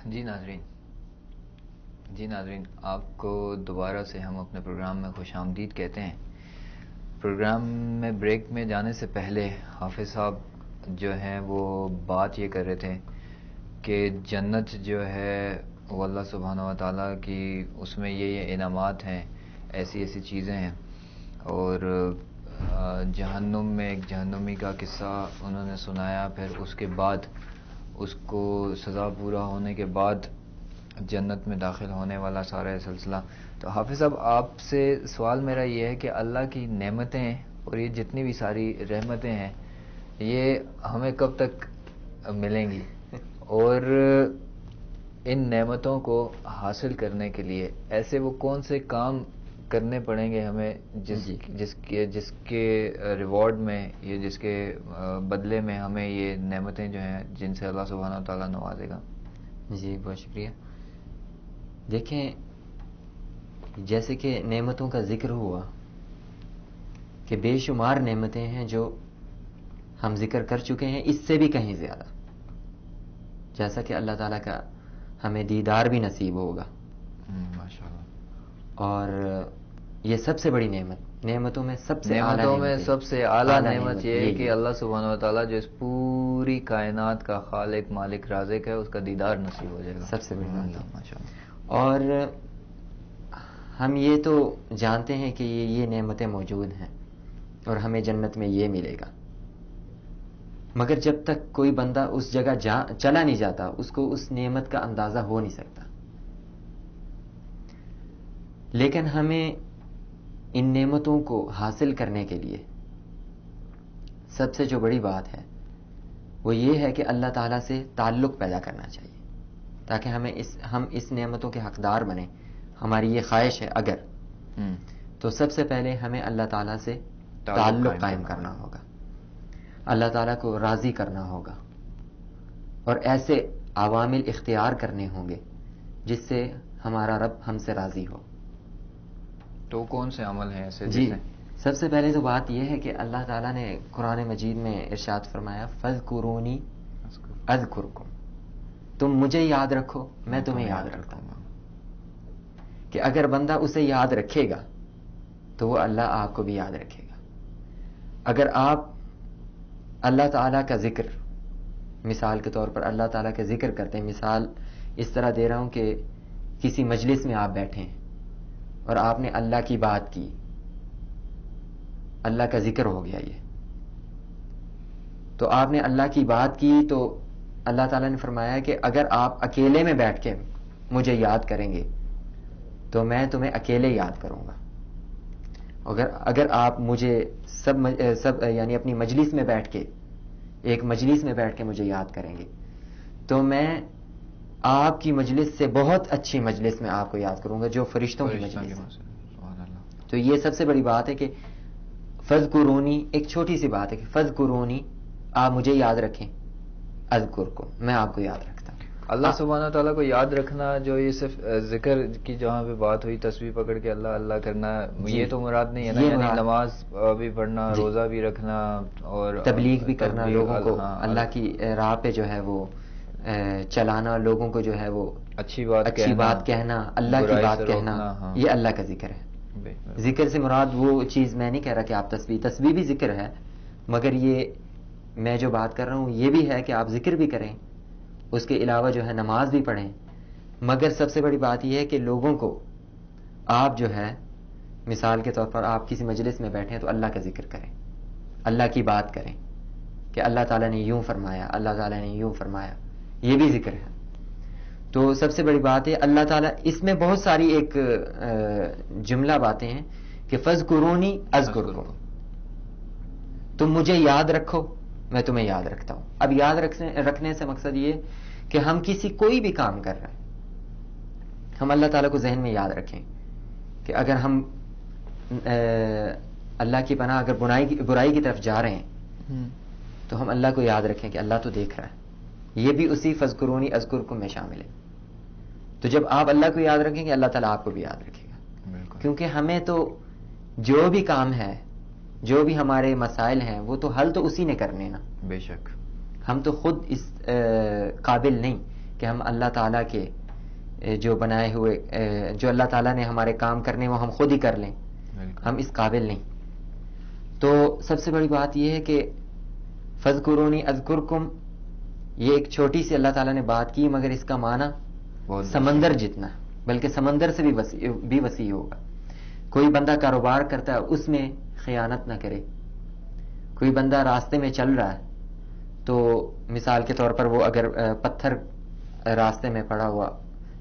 جی ناظرین آپ کو دوبارہ سے ہم اپنے پروگرام میں خوش آمدید کہتے ہیں. پروگرام میں بریک میں جانے سے پہلے حافظ صاحب جو ہیں وہ بات یہ کر رہے تھے کہ جنت جو ہے وہ اللہ سبحانہ و تعالیٰ کی اس میں یہ انعامات ہیں, ایسی ایسی چیزیں ہیں, اور جہنم میں ایک جہنمی کا قصہ انہوں نے سنایا. پھر اس کے بعد اس کو سزا پورا ہونے کے بعد جنت میں داخل ہونے والا سارا سلسلہ. تو حافظ صاحب آپ سے سوال میرا یہ ہے کہ اللہ کی نعمتیں اور یہ جتنی بھی ساری رحمتیں ہیں یہ ہمیں کب تک ملیں گی, اور ان نعمتوں کو حاصل کرنے کے لیے ایسے وہ کون سے کام کرنے پڑیں گے ہمیں جس کے ریوارڈ میں یہ جس کے بدلے میں ہمیں یہ نعمتیں جو ہیں جن سے اللہ سبحانہ و تعالیٰ نوازے گا؟ جی بہت شکریہ. دیکھیں جیسے کہ نعمتوں کا ذکر ہوا کہ بے شمار نعمتیں ہیں جو ہم ذکر کر چکے ہیں, اس سے بھی کہیں زیادہ, جیسا کہ اللہ تعالیٰ کا ہمیں دیدار بھی نصیب ہوگا ماشاءاللہ. اور یہ سب سے بڑی نعمتوں میں سب سے اعلیٰ نعمت یہ ہے کہ اللہ سبحانہ و تعالیٰ جو اس پوری کائنات کا خالق مالک رازق ہے اس کا دیدار نصیب ہو جائے گا. سب سے بڑی نعمت. ماشاءاللہ. اور ہم یہ تو جانتے ہیں کہ یہ نعمتیں موجود ہیں اور ہمیں جنت میں یہ ملے گا, مگر جب تک کوئی بندہ اس جگہ چلا نہیں جاتا اس کو اس نعمت کا اندازہ ہو نہیں سکتا. لیکن ہمیں ان نعمتوں کو حاصل کرنے کے لیے سب سے جو بڑی بات ہے وہ یہ ہے کہ اللہ تعالیٰ سے تعلق پیدا کرنا چاہیے تاکہ ہم اس نعمتوں کے حقدار بنیں. ہماری یہ خواہش ہے اگر تو سب سے پہلے ہمیں اللہ تعالیٰ سے تعلق قائم کرنا ہوگا, اللہ تعالیٰ کو راضی کرنا ہوگا, اور ایسے عوامل اختیار کرنے ہوں گے جس سے ہمارا رب ہم سے راضی ہو. تو کون سے عمل ہیں ایسے؟ جی سب سے پہلے تو بات یہ ہے کہ اللہ تعالیٰ نے قرآن مجید میں ارشاد فرمایا فَاذْكُرُونِي أَذْكُرْكُمْ, تم مجھے یاد رکھو میں تمہیں یاد رکھتا ہوں. کہ اگر بندہ اسے یاد رکھے گا تو وہ اللہ آپ کو بھی یاد رکھے گا. اگر آپ اللہ تعالیٰ کا ذکر, مثال کے طور پر اللہ تعالیٰ کا ذکر کرتے ہیں, مثال اس طرح دے رہا ہوں کہ کسی مجلس میں آپ بیٹھے ہیں اور آپ نے اللہ کی بات کی, اللہ کا ذکر ہو گیا یہ, تو آپ نے اللہ کی بات کی تو اللہ تعالیٰ نے فرمایا کہ اگر آپ اکیلے میں بیٹھ کے مجھے یاد کریں گے تو میں تمہیں اکیلے یاد کروں گا. اگر آپ مجھے سب یعنی اپنی مجلس میں بیٹھ کے ایک مجلس میں بیٹھ کے مجھے یاد کریں گے تو میں آپ کی مجلس سے بہت اچھی مجلس میں آپ کو یاد کروں گا جو فرشتوں کی مجلس ہے. تو یہ سب سے بڑی بات ہے کہ فَاذْكُرُونِی, ایک چھوٹی سی بات ہے کہ فَاذْكُرُونِی, آپ مجھے یاد رکھیں, اذکرکم, میں آپ کو یاد رکھتا ہوں. اللہ سبحانہ تعالیٰ کو یاد رکھنا, جو یہ صرف ذکر کی جہاں پہ بات ہوئی تسبیح پکڑ کے اللہ اللہ کرنا, یہ تو مراد نہیں ہے نا, یعنی نماز بھی پڑھنا, روزہ بھی رکھنا, اور تبلیغ بھی کرنا, لوگوں کو اللہ کی راہ پہ جو ہے وہ چلانا, لوگوں کو جو ہے وہ اچھی بات کہنا, اللہ کی بات کہنا, یہ اللہ کا ذکر ہے. ذکر سے مراد وہ چیز میں نہیں کہہ رہا کہ آپ تسبیح بھی ذکر ہے, مگر یہ میں جو بات کر رہا ہوں یہ بھی ہے کہ آپ ذکر بھی کریں, اس کے علاوہ جو ہے نماز بھی پڑھیں, مگر سب سے بڑی بات یہ ہے کہ لوگوں کو آپ جو ہے مثال کے طور پر آپ کسی مجلس میں بیٹھے ہیں تو اللہ کا ذکر کریں, اللہ کی بات کریں کہ اللہ تعالیٰ نے یوں فرمایا, اللہ تعالیٰ نے یوں فرمایا, یہ بھی ذکر ہے. تو سب سے بڑی بات ہے اللہ تعالیٰ اس میں بہت ساری ایک جملہ باتیں ہیں کہ فذکرونی اذکرکم، تم مجھے یاد رکھو میں تمہیں یاد رکھتا ہوں. اب یاد رکھنے سے مقصد یہ کہ ہم کوئی بھی کام کر رہے ہیں ہم اللہ تعالیٰ کو ذہن میں یاد رکھیں کہ اگر ہم اللہ کی پناہ اگر برائی کی طرف جا رہے ہیں تو ہم اللہ کو یاد رکھیں کہ اللہ تو دیکھ رہا ہے. یہ بھی اسی فذکرونی اذکرکم میں شامل ہے. تو جب آپ اللہ کو یاد رکھیں گے اللہ تعالیٰ آپ کو بھی یاد رکھے گا، کیونکہ ہمیں تو جو بھی کام ہے جو بھی ہمارے مسائل ہیں وہ تو حل تو اسی نے کرنے نا. بے شک ہم تو خود اس قابل نہیں کہ ہم اللہ تعالیٰ کے جو بنائے ہوئے جو اللہ تعالیٰ نے ہمارے کام کرنے وہ ہم خود ہی کر لیں، ہم اس قابل نہیں. تو سب سے بڑی بات یہ ہے کہ فذکرونی اذکرکم، یہ ایک چھوٹی سی اللہ تعالیٰ نے بات کی مگر اس کا معنی سمندر جتنا، بلکہ سمندر سے بھی وسیع ہوگا. کوئی بندہ کاروبار کرتا ہے اس میں خیانت نہ کرے. کوئی بندہ راستے میں چل رہا ہے تو مثال کے طور پر وہ اگر پتھر راستے میں پڑا ہوا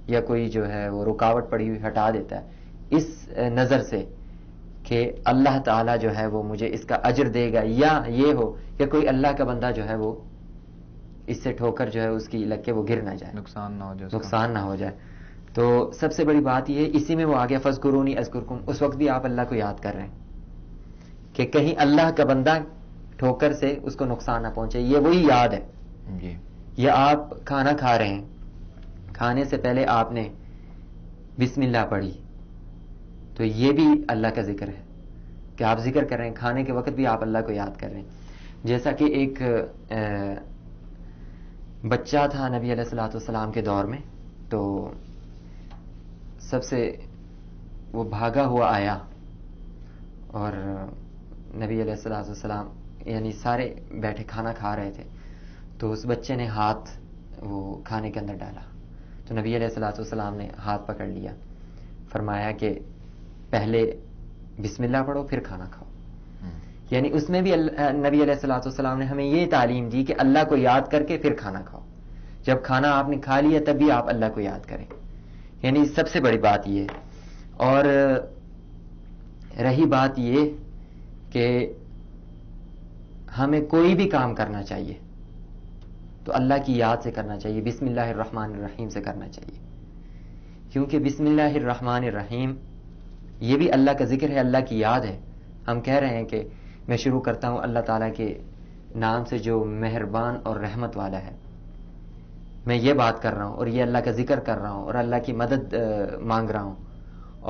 یا کوئی جو ہے وہ رکاوٹ پڑی ہوئی ہٹا دیتا ہے اس نظر سے کہ اللہ تعالیٰ جو ہے وہ مجھے اس کا اجر دے گا، یا یہ ہو کہ کوئی اللہ کا بندہ جو ہے وہ اس سے ٹھوکر جو ہے اس کی لگ کے وہ گر نہ جائے، نقصان نہ ہو جائے. تو سب سے بڑی بات یہ ہے اسی میں وہ آگے فذکرونی اذکرکم، اس وقت بھی آپ اللہ کو یاد کر رہے ہیں کہ کہیں اللہ کا بندہ ٹھوکر سے اس کو نقصان نہ پہنچے. یہ وہی یاد ہے جی. یا آپ کھانا کھا رہے ہیں، کھانے سے پہلے آپ نے بسم اللہ پڑھی تو یہ بھی اللہ کا ذکر ہے کہ آپ ذکر کر رہے ہیں. کھانے کے وقت بھی آپ اللہ کو یاد کر رہے ہیں. جیسا کہ ایک بچہ تھا نبی علیہ الصلوۃ والسلام کے دور میں، تو سب سے وہ بھاگا ہوا آیا اور نبی علیہ الصلوۃ والسلام یعنی سارے بیٹھے کھانا کھا رہے تھے، تو اس بچے نے ہاتھ وہ کھانے کے اندر ڈالا تو نبی علیہ الصلوۃ والسلام نے ہاتھ پکڑ لیا، فرمایا کہ پہلے بسم اللہ پڑھو پھر کھانا کھاؤ. یعنی اس میں بھی نبی علیہ الصلوۃ والسلام نے ہمیں یہ تعلیم دی کہ اللہ کو یاد کر کے پھر کھانا کھاؤ. جب کھانا آپ نے کھا لیا تب بھی آپ اللہ کو یاد کریں. یعنی سب سے بڑی بات یہ ہے. اور رہی بات یہ کہ ہمیں کوئی بھی کام کرنا چاہیے تو اللہ کی یاد سے کرنا چاہیے، بسم اللہ الرحمن الرحیم سے کرنا چاہیے، کیونکہ بسم اللہ الرحمن الرحیم یہ بھی اللہ کا ذکر ہے، اللہ کی یاد ہے. ہم کہہ رہے ہیں کہ میں شروع کرتا ہوں اللہ تعالیٰ کے نام سے جو مہربان اور رحمت والا ہے. میں یہ بات کر رہا ہوں اور یہ اللہ کا ذکر کر رہا ہوں اور اللہ کی مدد مانگ رہا ہوں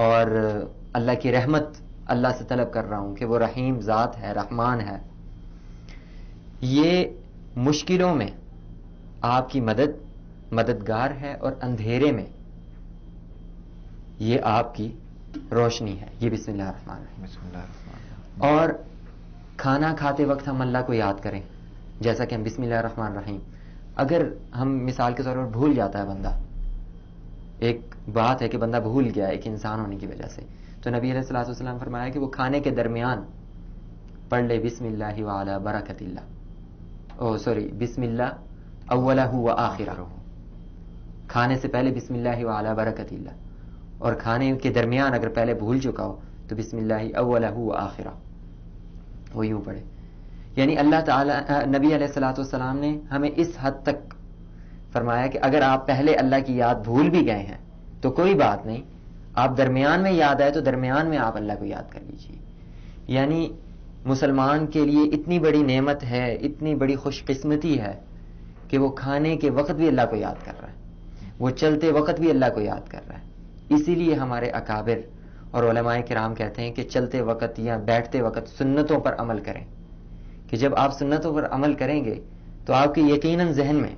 اور اللہ کی رحمت اللہ سے طلب کر رہا ہوں کہ وہ رحیم ذات ہے، رحمان ہے. یہ مشکلوں میں آپ کی مددگار ہے اور اندھیرے میں یہ آپ کی روشنی ہے. یہ بسم اللہ الرحمن الرحیم. اور کھانا کھاتے وقت ہم اللہ کو یاد کریں جیسا کہ ہم بسم اللہ الرحمن الرحیم. اگر ہم مثال کے طور پر بھول جاتا ہے بندہ، ایک بات ہے کہ بندہ بھول گیا ایک انسان ہونے کی وجہ سے، تو نبی علیہ الصلوۃ والسلام فرمایا کہ وہ کھانے کے درمیان پڑھ لے بسم اللہ وعلی برکت اللہ، بسم اللہ اولہ و آخرہ، کھانے سے پہلے بسم اللہ وعلی برکت اللہ، اور کھانے کے درمیان اگر پہلے بھول چکا ہو تو بسم اللہ اولہ و آخرہ وہ یوں پڑھے. یعنی اللہ تعالیٰ نبی علیہ الصلوۃ والسلام نے ہمیں اس حد تک فرمایا کہ اگر آپ پہلے اللہ کی یاد بھول بھی گئے ہیں تو کوئی بات نہیں، آپ درمیان میں یاد آئے تو درمیان میں آپ اللہ کو یاد کر لیجیے. یعنی مسلمان کے لیے اتنی بڑی نعمت ہے، اتنی بڑی خوش قسمتی ہے کہ وہ کھانے کے وقت بھی اللہ کو یاد کر رہا ہے، وہ چلتے وقت بھی اللہ کو یاد کر رہا ہے. اسی لیے ہمارے اکابر اور علماء کرام کہتے ہیں کہ چلتے وقت یا بیٹھتے وقت سنتوں پر عمل کریں، کہ جب آپ سنتوں پر عمل کریں گے تو آپ کے یقیناً ذہن میں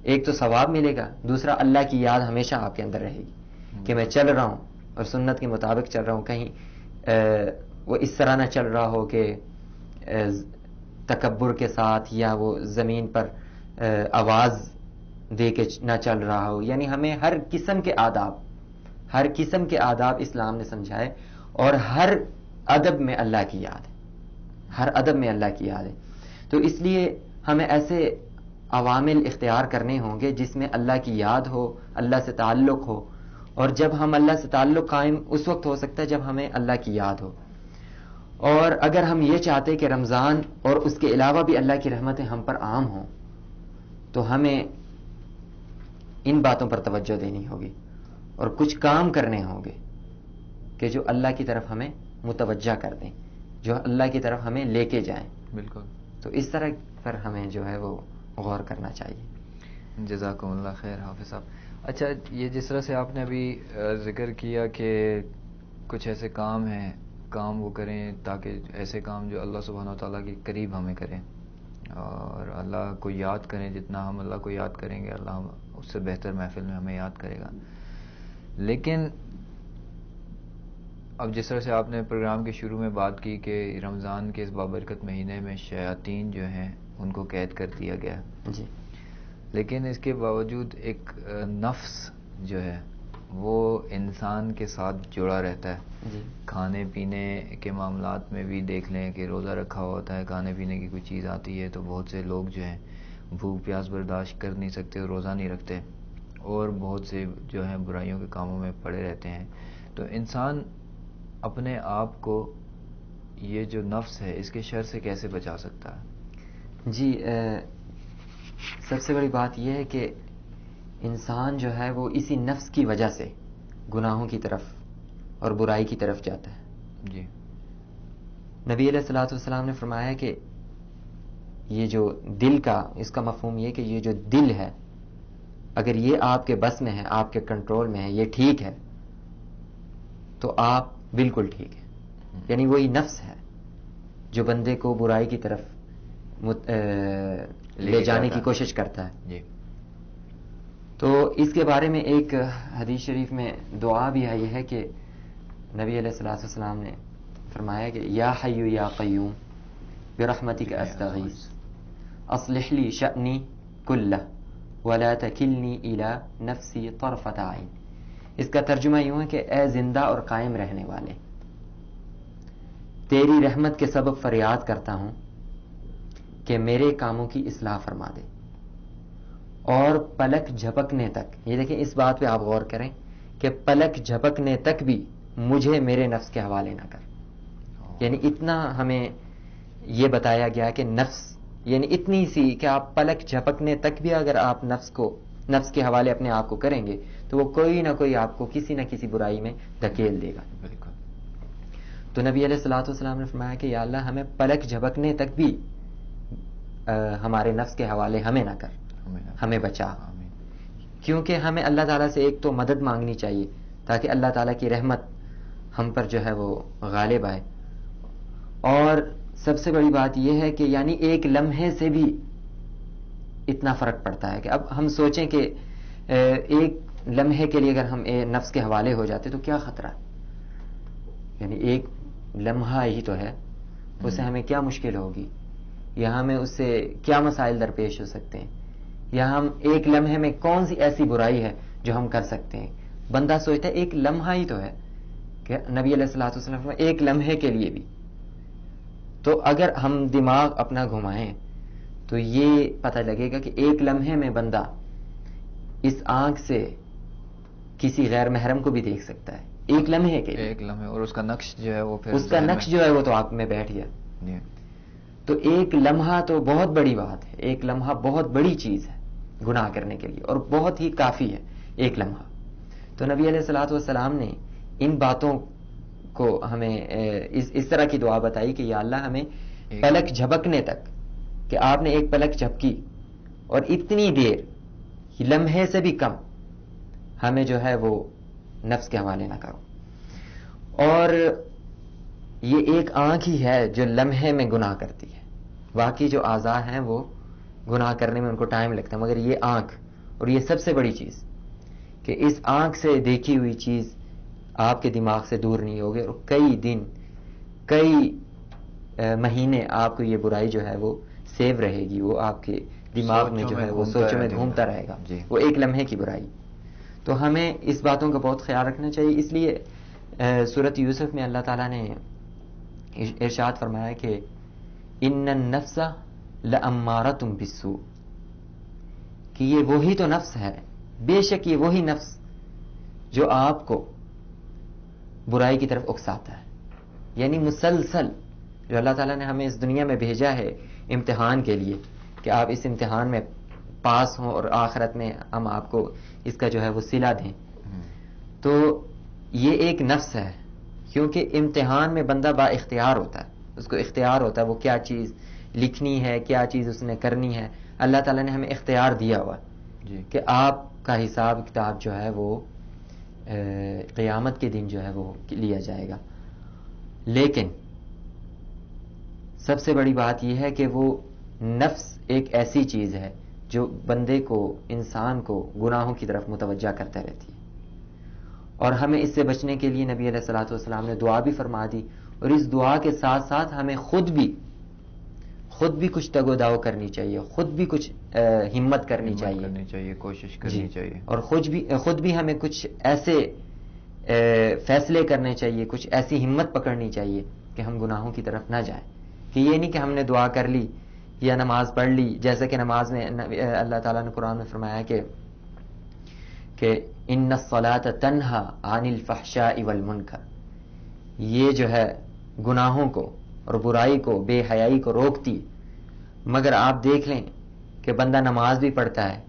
ایک تو ثواب ملے گا، دوسرا اللہ کی یاد ہمیشہ آپ کے اندر رہے گی کہ میں چل رہا ہوں اور سنت کے مطابق چل رہا ہوں. کہیں وہ اس طرح نہ چل رہا ہو کہ تکبر کے ساتھ یا وہ زمین پر آواز دے کے نہ چل رہا ہو. یعنی ہمیں ہر قسم کے آداب اسلام نے سمجھائے، اور ہر ادب میں اللہ کی یاد ہے، ہر ادب میں اللہ کی یاد ہے. تو اس لیے ہمیں ایسے عوامل اختیار کرنے ہوں گے جس میں اللہ کی یاد ہو، اللہ سے تعلق ہو، اور جب ہم اللہ سے تعلق قائم اس وقت ہو سکتا ہے جب ہمیں اللہ کی یاد ہو. اور اگر ہم یہ چاہتے کہ رمضان اور اس کے علاوہ بھی اللہ کی رحمتیں ہم پر عام ہوں تو ہمیں ان باتوں پر توجہ دینی ہوگی اور کچھ کام کرنے ہوں گے کہ جو اللہ کی طرف ہمیں متوجہ کر دیں, جو اللہ کی طرف ہمیں لے کے جائیں. بالکل. تو اس طرح پر ہمیں جو ہے وہ غور کرنا چاہیے. جزاکم اللہ خیر حافظ صاحب. اچھا, یہ جس طرح سے آپ نے ابھی ذکر کیا کہ کچھ ایسے کام ہیں, کام وہ کریں تاکہ ایسے کام جو اللہ سبحانہ و تعالیٰ کے قریب ہمیں کریں اور اللہ کو یاد کریں, جتنا ہم اللہ کو یاد کریں گے اللہ اس سے بہتر محفل میں ہمیں یاد کرے گا. لیکن اب جس طرح سے آپ نے پروگرام کے شروع میں بات کی کہ رمضان کے اس بابرکت مہینے میں شیاطین جو ہیں ان کو قید کر دیا گیا جی, لیکن اس کے باوجود ایک نفس جو ہے وہ انسان کے ساتھ جڑا رہتا ہے. جی, کھانے پینے کے معاملات میں بھی دیکھ لیں کہ روزہ رکھا ہوا ہوتا ہے, کھانے پینے کی کوئی چیز آتی ہے تو بہت سے لوگ جو ہیں بھوک پیاس برداشت کر نہیں سکتے, روزہ نہیں رکھتے اور بہت سے جو ہیں برائیوں کے کاموں میں پڑے رہتے ہیں. تو انسان اپنے آپ کو یہ جو نفس ہے اس کے شر سے کیسے بچا سکتا ہے؟ جی, سب سے بڑی بات یہ ہے کہ انسان جو ہے وہ اسی نفس کی وجہ سے گناہوں کی طرف اور برائی کی طرف جاتا ہے. جی, نبی علیہ الصلوۃ والسلام نے فرمایا کہ یہ جو دل کا, اس کا مفہوم یہ کہ یہ جو دل ہے اگر یہ آپ کے بس میں ہے, آپ کے کنٹرول میں ہے, یہ ٹھیک ہے تو آپ بالکل ٹھیک ہے. یعنی وہی نفس ہے جو بندے کو برائی کی طرف لے جانے کی کوشش کرتا ہے. جی, تو اس کے بارے میں ایک حدیث شریف میں دعا بھی آئی ہے کہ نبی علیہ الصلوۃ والسلام نے فرمایا کہ یا حی یا قیوم برحمتک استغیث اصلح لی شأنی کلہ ولا تکلنی الی نفسی طرفۃ عین. اس کا ترجمہ یوں ہے کہ اے زندہ اور قائم رہنے والے, تیری رحمت کے سبب فریاد کرتا ہوں کہ میرے کاموں کی اصلاح فرما دے اور پلک جھپکنے تک, یہ دیکھیں اس بات پہ آپ غور کریں کہ پلک جھپکنے تک بھی مجھے میرے نفس کے حوالے نہ کر. یعنی اتنا ہمیں یہ بتایا گیا کہ نفس یعنی اتنی سی کہ آپ پلک جھپکنے تک بھی اگر آپ نفس کے حوالے اپنے آپ کو کریں گے تو وہ کوئی نہ کوئی آپ کو کسی نہ کسی برائی میں دھکیل دے گا. بالکل. تو نبی علیہ الصلوۃ والسلام نے فرمایا کہ یا اللہ ہمیں پلک جھپکنے تک بھی ہمارے نفس کے حوالے ہمیں نہ کر, ہمیں بچا. کیونکہ ہمیں اللہ تعالیٰ سے ایک تو مدد مانگنی چاہیے تاکہ اللہ تعالیٰ کی رحمت ہم پر جو ہے وہ غالب آئے. اور سب سے بڑی بات یہ ہے کہ یعنی ایک لمحے سے بھی اتنا فرق پڑتا ہے کہ اب ہم سوچیں کہ ایک لمحے کے لیے اگر ہم نفس کے حوالے ہو جاتے تو کیا خطرہ ہے. یعنی ایک لمحہ ہی تو ہے, اس سے ہمیں کیا مشکل ہوگی, یا ہمیں اس سے کیا مسائل درپیش ہو سکتے ہیں, یا ہم ایک لمحے میں کون سی ایسی برائی ہے جو ہم کر سکتے ہیں. بندہ سوچتا ہے ایک لمحہ ہی تو ہے, کہ نبی علیہ الصلوۃ والسلام ایک لمحے کے لیے بھی. تو اگر ہم دماغ اپنا گھمائیں تو یہ پتہ لگے گا کہ ایک لمحے میں بندہ اس آنکھ سے کسی غیر محرم کو بھی دیکھ سکتا ہے, ایک لمحے کے لیے. ایک لمحے, اور اس کا نقش جو ہے وہ پھر اس کا نقش جو ہے وہ تو آپ میں بیٹھ گیا. تو ایک لمحہ تو بہت بڑی بات ہے, ایک لمحہ بہت بڑی چیز ہے گناہ کرنے کے لیے, اور بہت ہی کافی ہے ایک لمحہ. تو نبی علیہ الصلوۃ والسلام نے ان باتوں کو ہمیں اس طرح کی دعا بتائی کہ یا اللہ ہمیں پلک جھپکنے تک, کہ آپ نے ایک پلک جھپکی اور اتنی دیر لمحے سے بھی کم ہمیں جو ہے وہ نفس کے حوالے نہ کرو. اور یہ ایک آنکھ ہی ہے جو لمحے میں گناہ کرتی ہے, باقی جو اعضاء ہیں وہ گناہ کرنے میں ان کو ٹائم لگتا ہے, مگر یہ آنکھ, اور یہ سب سے بڑی چیز کہ اس آنکھ سے دیکھی ہوئی چیز آپ کے دماغ سے دور نہیں ہوگی, اور کئی دن کئی مہینے آپ کو یہ برائی جو ہے وہ سیو رہے گی, وہ آپ کے دماغ میں جو ہے وہ سوچوں میں گھومتا رہے گا, وہ ایک لمحے کی برائی. تو ہمیں اس باتوں کا بہت خیال رکھنا چاہیے. اس لیے سورۃ یوسف میں اللہ تعالیٰ نے ارشاد فرمایا کہ ان النفس لامارۃ بالسوء, کہ یہ وہی تو نفس ہے, بے شک یہ وہی نفس جو آپ کو برائی کی طرف اکساتا ہے. یعنی مسلسل جو اللہ تعالیٰ نے ہمیں اس دنیا میں بھیجا ہے امتحان کے لیے کہ آپ اس امتحان میں پاس ہوں اور آخرت میں ہم آپ کو اس کا جو ہے وہ صلہ دیں. تو یہ ایک نفس ہے، کیونکہ امتحان میں بندہ با اختیار ہوتا ہے، اس کو اختیار ہوتا ہے وہ کیا چیز لکھنی ہے، کیا چیز اس نے کرنی ہے. اللہ تعالیٰ نے ہمیں اختیار دیا ہوا جی کہ آپ کا حساب کتاب جو ہے وہ قیامت کے دن جو ہے وہ لیا جائے گا. لیکن سب سے بڑی بات یہ ہے کہ وہ نفس ایک ایسی چیز ہے جو بندے کو، انسان کو گناہوں کی طرف متوجہ کرتا رہتی ہے. اور ہمیں اس سے بچنے کے لیے نبی علیہ الصلوۃ والسلام نے دعا بھی فرما دی، اور اس دعا کے ساتھ ساتھ ہمیں خود بھی کچھ تگ و داو کرنی چاہیے، خود بھی کچھ ہمت کرنی چاہیے، کوشش کرنی چاہیے. اور خود بھی ہمیں کچھ ایسے فیصلے کرنے چاہیے، کچھ ایسی ہمت پکڑنی چاہیے کہ ہم گناہوں کی طرف نہ جائیں. کہ یہ نہیں کہ ہم نے دعا کر لی یا نماز پڑھ لی، جیسا کہ نماز میں اللہ تعالیٰ نے قرآن میں فرمایا کہ ان الصلاۃ تنہا عن الفحشاء والمنکر، یہ جو ہے گناہوں کو اور برائی کو، بے حیائی کو روکتی. مگر آپ دیکھ لیں کہ بندہ نماز بھی پڑھتا ہے،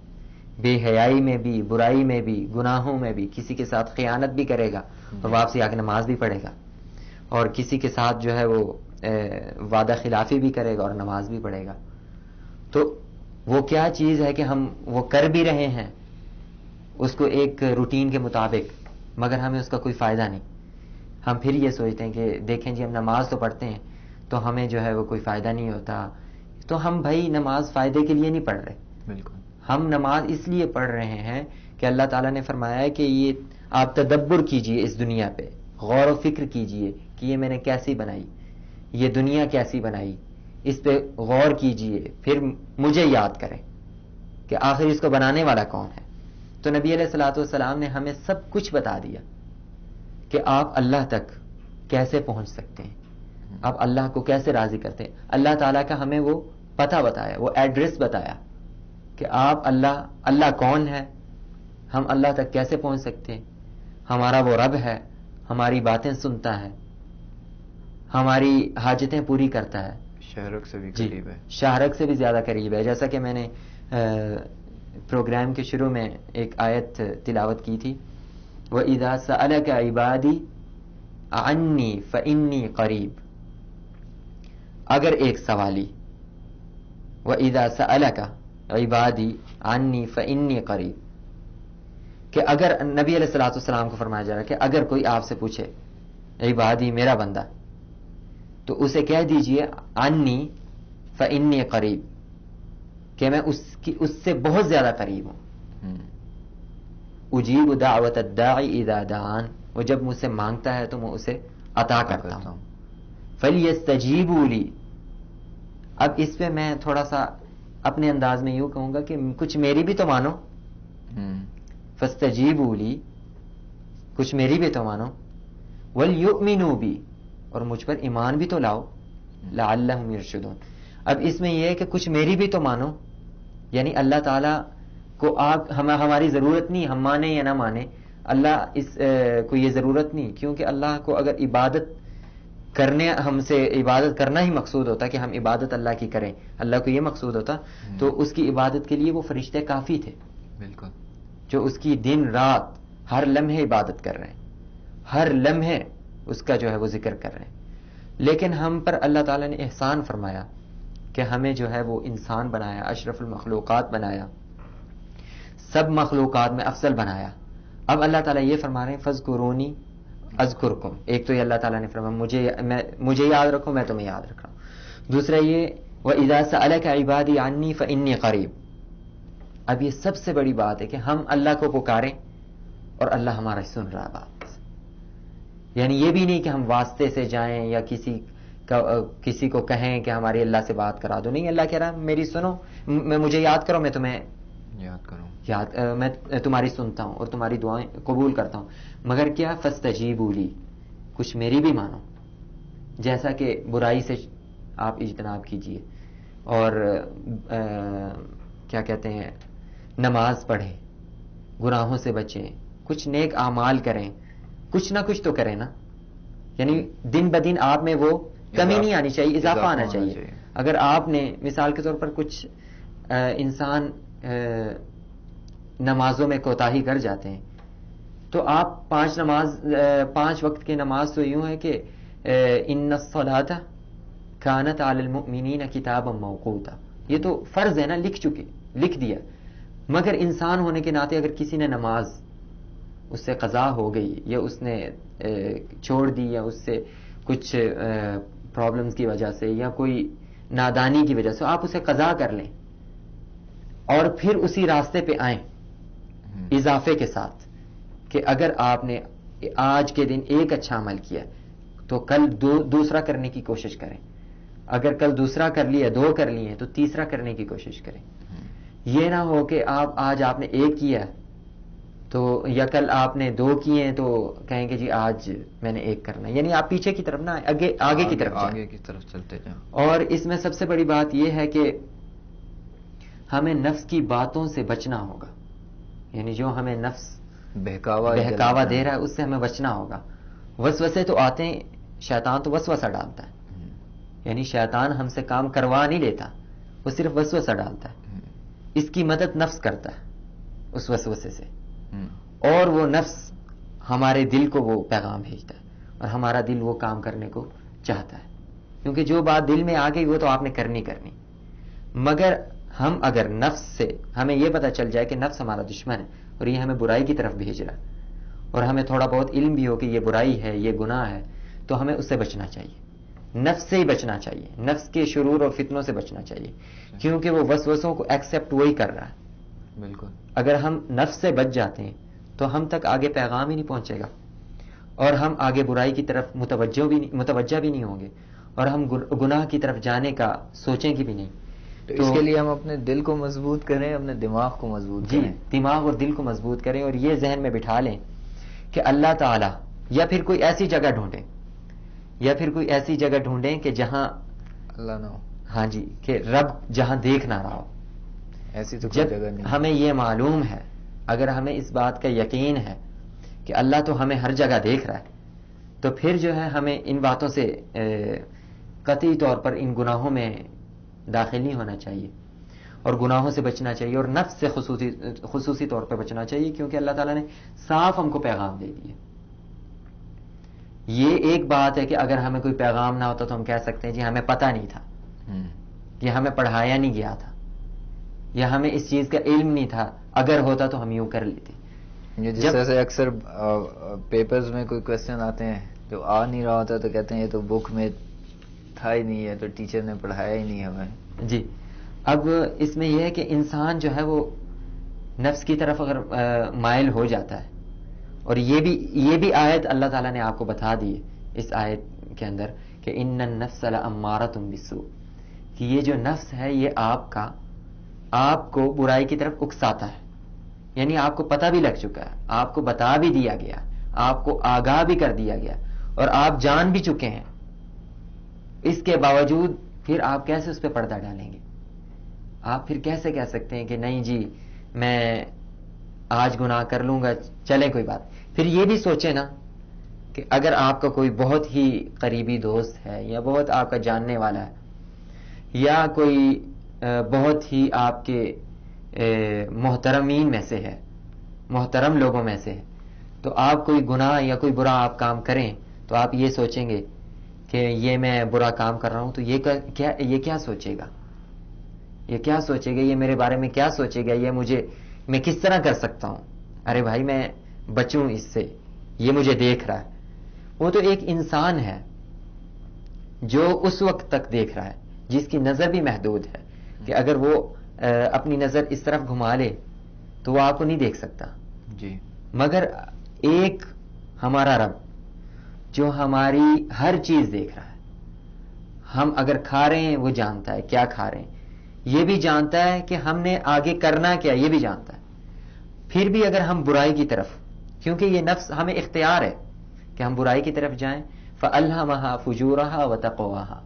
بے حیائی میں بھی، برائی میں بھی، گناہوں میں بھی، کسی کے ساتھ خیانت بھی کرے گا اور واپسی آ کے نماز بھی پڑھے گا، اور کسی کے ساتھ جو ہے وہ وعدہ خلافی بھی کرے گا اور نماز بھی پڑھے گا. تو وہ کیا چیز ہے کہ ہم وہ کر بھی رہے ہیں اس کو ایک روٹین کے مطابق، مگر ہمیں اس کا کوئی فائدہ نہیں. ہم پھر یہ سوچتے ہیں کہ دیکھیں جی ہم نماز تو پڑھتے ہیں تو ہمیں جو ہے وہ کوئی فائدہ نہیں ہوتا. تو ہم بھائی نماز فائدے کے لیے نہیں پڑھ رہے، بالکل ہم نماز اس لیے پڑھ رہے ہیں کہ اللہ تعالیٰ نے فرمایا ہے کہ یہ آپ تدبر کیجئے، اس دنیا پہ غور و فکر کیجئے کہ یہ میں نے کیسی بنائی، یہ دنیا کیسی بنائی، اس پہ غور کیجئے، پھر مجھے یاد کریں کہ آخر اس کو بنانے والا کون ہے. تو نبی علیہ الصلوۃ والسلام نے ہمیں سب کچھ بتا دیا کہ آپ اللہ تک کیسے پہنچ سکتے ہیں، آپ اللہ کو کیسے راضی کرتے ہیں. اللہ تعالیٰ کا ہمیں وہ پتہ بتایا، وہ ایڈریس بتایا کہ آپ اللہ کون ہے، ہم اللہ تک کیسے پہنچ سکتے ہیں. ہمارا وہ رب ہے، ہماری باتیں سنتا ہے، ہماری حاجتیں پوری کرتا ہے، شہرک سے بھی قریب ہے، شہرک سے بھی زیادہ قریب ہے. جیسا کہ میں نے پروگرام کے شروع میں ایک آیت تلاوت کی تھی، وَإِذَا سَأَلَكَ عِبَادِي عَنِّي فَإِنِّي قَرِيب. اگر ایک سوالی، وَإِذَا سَأَلَكَ عِبَادِي عَنِّي فَإِنِّي قَرِيب، کہ اگر نبی علیہ الصلوۃ والسلام کو فرمایا جا رہا ہے کہ اگر کوئی آپ سے پوچھے عبادی میرا بندہ، تو اسے کہہ دیجئے عنی فإنی قریب، کہ میں اس سے بہت زیادہ قریب ہوں. اجیب دعوت الداعی اذا دعان، وہ جب مجھ سے مانگتا ہے تو میں اسے عطا کرتا ہوں. فلیستجیبوا لی. اب اس پہ میں تھوڑا سا اپنے انداز میں یوں کہوں گا کہ کچھ میری بھی تو مانو. فاستجیبوا لی، کچھ میری بھی تو مانو. ولیؤمنوا بی، اور مجھ پر ایمان بھی تو لاؤ. لعلہم یرشدون. اب اس میں یہ ہے کہ کچھ میری بھی تو مانو، یعنی اللہ تعالیٰ کو آپ ہماری ضرورت نہیں، ہم مانیں یا نہ مانیں، اللہ کو یہ ضرورت نہیں، کیونکہ اللہ کو اگر عبادت کرنے، ہم سے عبادت کرنا ہی مقصود ہوتا کہ ہم عبادت اللہ کی کریں، اللہ کو یہ مقصود ہوتا تو اس کی عبادت کے لیے وہ فرشتے کافی تھے، بالکل، جو اس کی دن رات ہر لمحے عبادت کر رہے ہیں، ہر لمحے اس کا جو ہے وہ ذکر کر رہے ہیں. لیکن ہم پر اللہ تعالیٰ نے احسان فرمایا کہ ہمیں جو ہے وہ انسان بنایا، اشرف المخلوقات بنایا، سب مخلوقات میں افضل بنایا. اب اللہ تعالیٰ یہ فرما رہے ہیں فاذکرونی اذکرکم. ایک تو یہ اللہ تعالیٰ نے فرمایا مجھے یاد رکھو، میں تمہیں یاد رکھ رہا ہوں. دوسرا یہ وَإِذَا سَأَلَكَ عِبَادِي عَنِّي فَإِنِّي قَرِيب. اب یہ سب سے بڑی بات ہے کہ ہم اللہ کو پکاریں اور اللہ ہمارا سن رہا بات. یعنی یہ بھی نہیں کہ ہم واسطے سے جائیں یا کسی کو کہیں کہ ہماری اللہ سے بات کرا دو. نہیں، اللہ کہہ رہا میری سنو، مجھے یاد کرو، میں تمہیں یاد کروں، میں تمہاری سنتا ہوں اور تمہاری دعائیں قبول کرتا ہوں. مگر کیا فاستجیبوا لی، کچھ میری بھی مانو. جیسا کہ برائی سے آپ اجتناب کیجئے اور کیا کہتے ہیں، نماز پڑھیں، گناہوں سے بچیں، کچھ نیک اعمال کریں, کچھ نہ کچھ تو کریں نا. یعنی دن بدن آپ میں وہ کمی نہیں آنی چاہیے, اضافہ آنا چاہیے. اگر آپ نے مثال کے طور پر کچھ انسان نمازوں میں کوتاہی کر جاتے ہیں, تو آپ 5 وقت کی نماز تو یوں ہے کہ ان الصلاۃ کانت علی المؤمنین کتابا موقوتا, یہ تو فرض ہے نا, لکھ دیا. مگر انسان ہونے کے ناطے اگر کسی نے نماز اس سے قضا ہو گئی, یا اس نے چھوڑ دی, یا اس سے کچھ پرابلمز کی وجہ سے, یا کوئی نادانی کی وجہ سے, آپ اسے قضا کر لیں اور پھر اسی راستے پہ آئیں اضافے کے ساتھ کہ اگر آپ نے آج کے دن ایک اچھا عمل کیا تو کل دوسرا کرنے کی کوشش کریں. اگر کل دوسرا کر لیا, 2 کر لیے, تو تیسرا کرنے کی کوشش کریں. یہ نہ ہو کہ آج آپ نے 1 کیا تو, یا کل آپ نے 2 کیے تو کہیں گے جی آج میں نے 1 کرنا. یعنی آپ پیچھے کی طرف نہ آگے کی طرف چلتے جائیں. اور اس میں سب سے بڑی بات یہ ہے کہ ہمیں نفس کی باتوں سے بچنا ہوگا. یعنی جو ہمیں نفس بہکاوا دے رہا ہے اس سے ہمیں بچنا ہوگا. وسوسے تو آتے ہیں, شیطان تو وسوسہ ڈالتا ہے. یعنی شیطان ہم سے کام کروا نہیں لیتا, وہ صرف وسوسہ ڈالتا ہے. اس کی مدد نفس کرتا ہے اس وسوسے سے, اور وہ نفس ہمارے دل کو وہ پیغام بھیجتا ہے, اور ہمارا دل وہ کام کرنے کو چاہتا ہے. کیونکہ جو بات دل میں آ گئی وہ تو آپ نے کرنی. مگر ہم اگر نفس سے, ہمیں یہ پتہ چل جائے کہ نفس ہمارا دشمن ہے اور یہ ہمیں برائی کی طرف بھیج رہا ہے, اور ہمیں تھوڑا بہت علم بھی ہو کہ یہ برائی ہے, یہ گناہ ہے, تو ہمیں اس سے بچنا چاہیے. نفس سے ہی بچنا چاہیے, نفس کے شرور اور فتنوں سے بچنا چاہیے, کیونکہ وہ وسوسوں کو ایکسیپٹ وہی کر رہا ہے. بالکل. اگر ہم نفس سے بچ جاتے ہیں تو ہم تک آگے پیغام ہی نہیں پہنچے گا, اور ہم آگے برائی کی طرف متوجہ بھی نہیں ہوں گے, اور ہم گناہ کی طرف جانے کا سوچیں گے بھی نہیں. تو اس کے لیے ہم اپنے دل کو مضبوط کریں, اپنے دماغ کو مضبوط کریں. جی, دماغ اور دل کو مضبوط کریں, اور یہ ذہن میں بٹھا لیں کہ اللہ تعالی, یا پھر کوئی ایسی جگہ ڈھونڈیں کہ جہاں اللہ نہ ہو. ہاں جی, کہ رب جہاں دیکھ نہ رہا ہو. ایسی تو کوئی جگہ نہیں. ہمیں یہ معلوم ہے, اگر ہمیں اس بات کا یقین ہے کہ اللہ تو ہمیں ہر جگہ دیکھ رہا ہے, تو پھر جو ہے ہمیں ان باتوں سے قطعی طور پر ان گناہوں میں داخل نہیں ہونا چاہیے, اور گناہوں سے بچنا چاہیے, اور نفس سے خصوصی طور پہ بچنا چاہیے, کیونکہ اللہ تعالیٰ نے صاف ہم کو پیغام دے دیا. یہ ایک بات ہے کہ اگر ہمیں کوئی پیغام نہ ہوتا تو ہم کہہ سکتے ہیں جی ہمیں پتہ نہیں تھا, یا ہمیں پڑھایا نہیں گیا تھا, یا ہمیں اس چیز کا علم نہیں تھا, اگر ہوتا تو ہم یوں کر لیتے. جس طرح سے اکثر پیپرز میں کوئی کویسچن آتے ہیں جو آ نہیں رہا ہوتا تو کہتے ہیں یہ تو بک میں تھا ہی نہیں ہے, تو ٹیچر نے پڑھایا ہی نہیں ہمیں. جی, اب اس میں یہ ہے کہ انسان جو ہے وہ نفس کی طرف اگر مائل ہو جاتا ہے, اور یہ بھی آیت اللہ تعالیٰ نے آپ کو بتا دی ہے اس آیت کے اندر کہ ان النفس لامارۃ بالسوء, کہ یہ جو نفس ہے یہ آپ کو برائی کی طرف اکساتا ہے. یعنی آپ کو پتہ بھی لگ چکا ہے, آپ کو بتا بھی دیا گیا, آپ کو آگاہ بھی کر دیا گیا, اور آپ جان بھی چکے ہیں. اس کے باوجود پھر آپ کیسے اس پہ پردہ ڈالیں گے؟ آپ پھر کیسے کہہ سکتے ہیں کہ نہیں جی میں آج گناہ کر لوں گا, چلے کوئی بات. پھر یہ بھی سوچیں نا کہ اگر آپ کا کوئی بہت ہی قریبی دوست ہے, یا بہت آپ کا جاننے والا ہے, یا کوئی بہت ہی آپ کے محترمین میں سے ہے, محترم لوگوں میں سے ہے, تو آپ کوئی گناہ یا کوئی برا آپ کام کریں تو آپ یہ سوچیں گے کہ یہ میں برا کام کر رہا ہوں تو یہ کیا سوچے گا, یہ میرے بارے میں کیا سوچے گا, میں کس طرح کر سکتا ہوں, ارے بھائی میں بچوں اس سے, یہ مجھے دیکھ رہا ہے. وہ تو ایک انسان ہے جو اس وقت تک دیکھ رہا ہے جس کی نظر بھی محدود ہے, کہ اگر وہ اپنی نظر اس طرف گھما لے تو وہ آپ کو نہیں دیکھ سکتا. جی, مگر ایک ہمارا رب جو ہماری ہر چیز دیکھ رہا ہے, ہم اگر کھا رہے ہیں وہ جانتا ہے کیا کھا رہے ہیں, یہ بھی جانتا ہے کہ ہم نے آگے کرنا کیا, یہ بھی جانتا ہے. پھر بھی اگر ہم برائی کی طرف, کیونکہ یہ نفس ہمیں اختیار ہے کہ ہم برائی کی طرف جائیں, فَأَلْهَمَهَا فُجُورَهَا وَتَقْوَاهَا,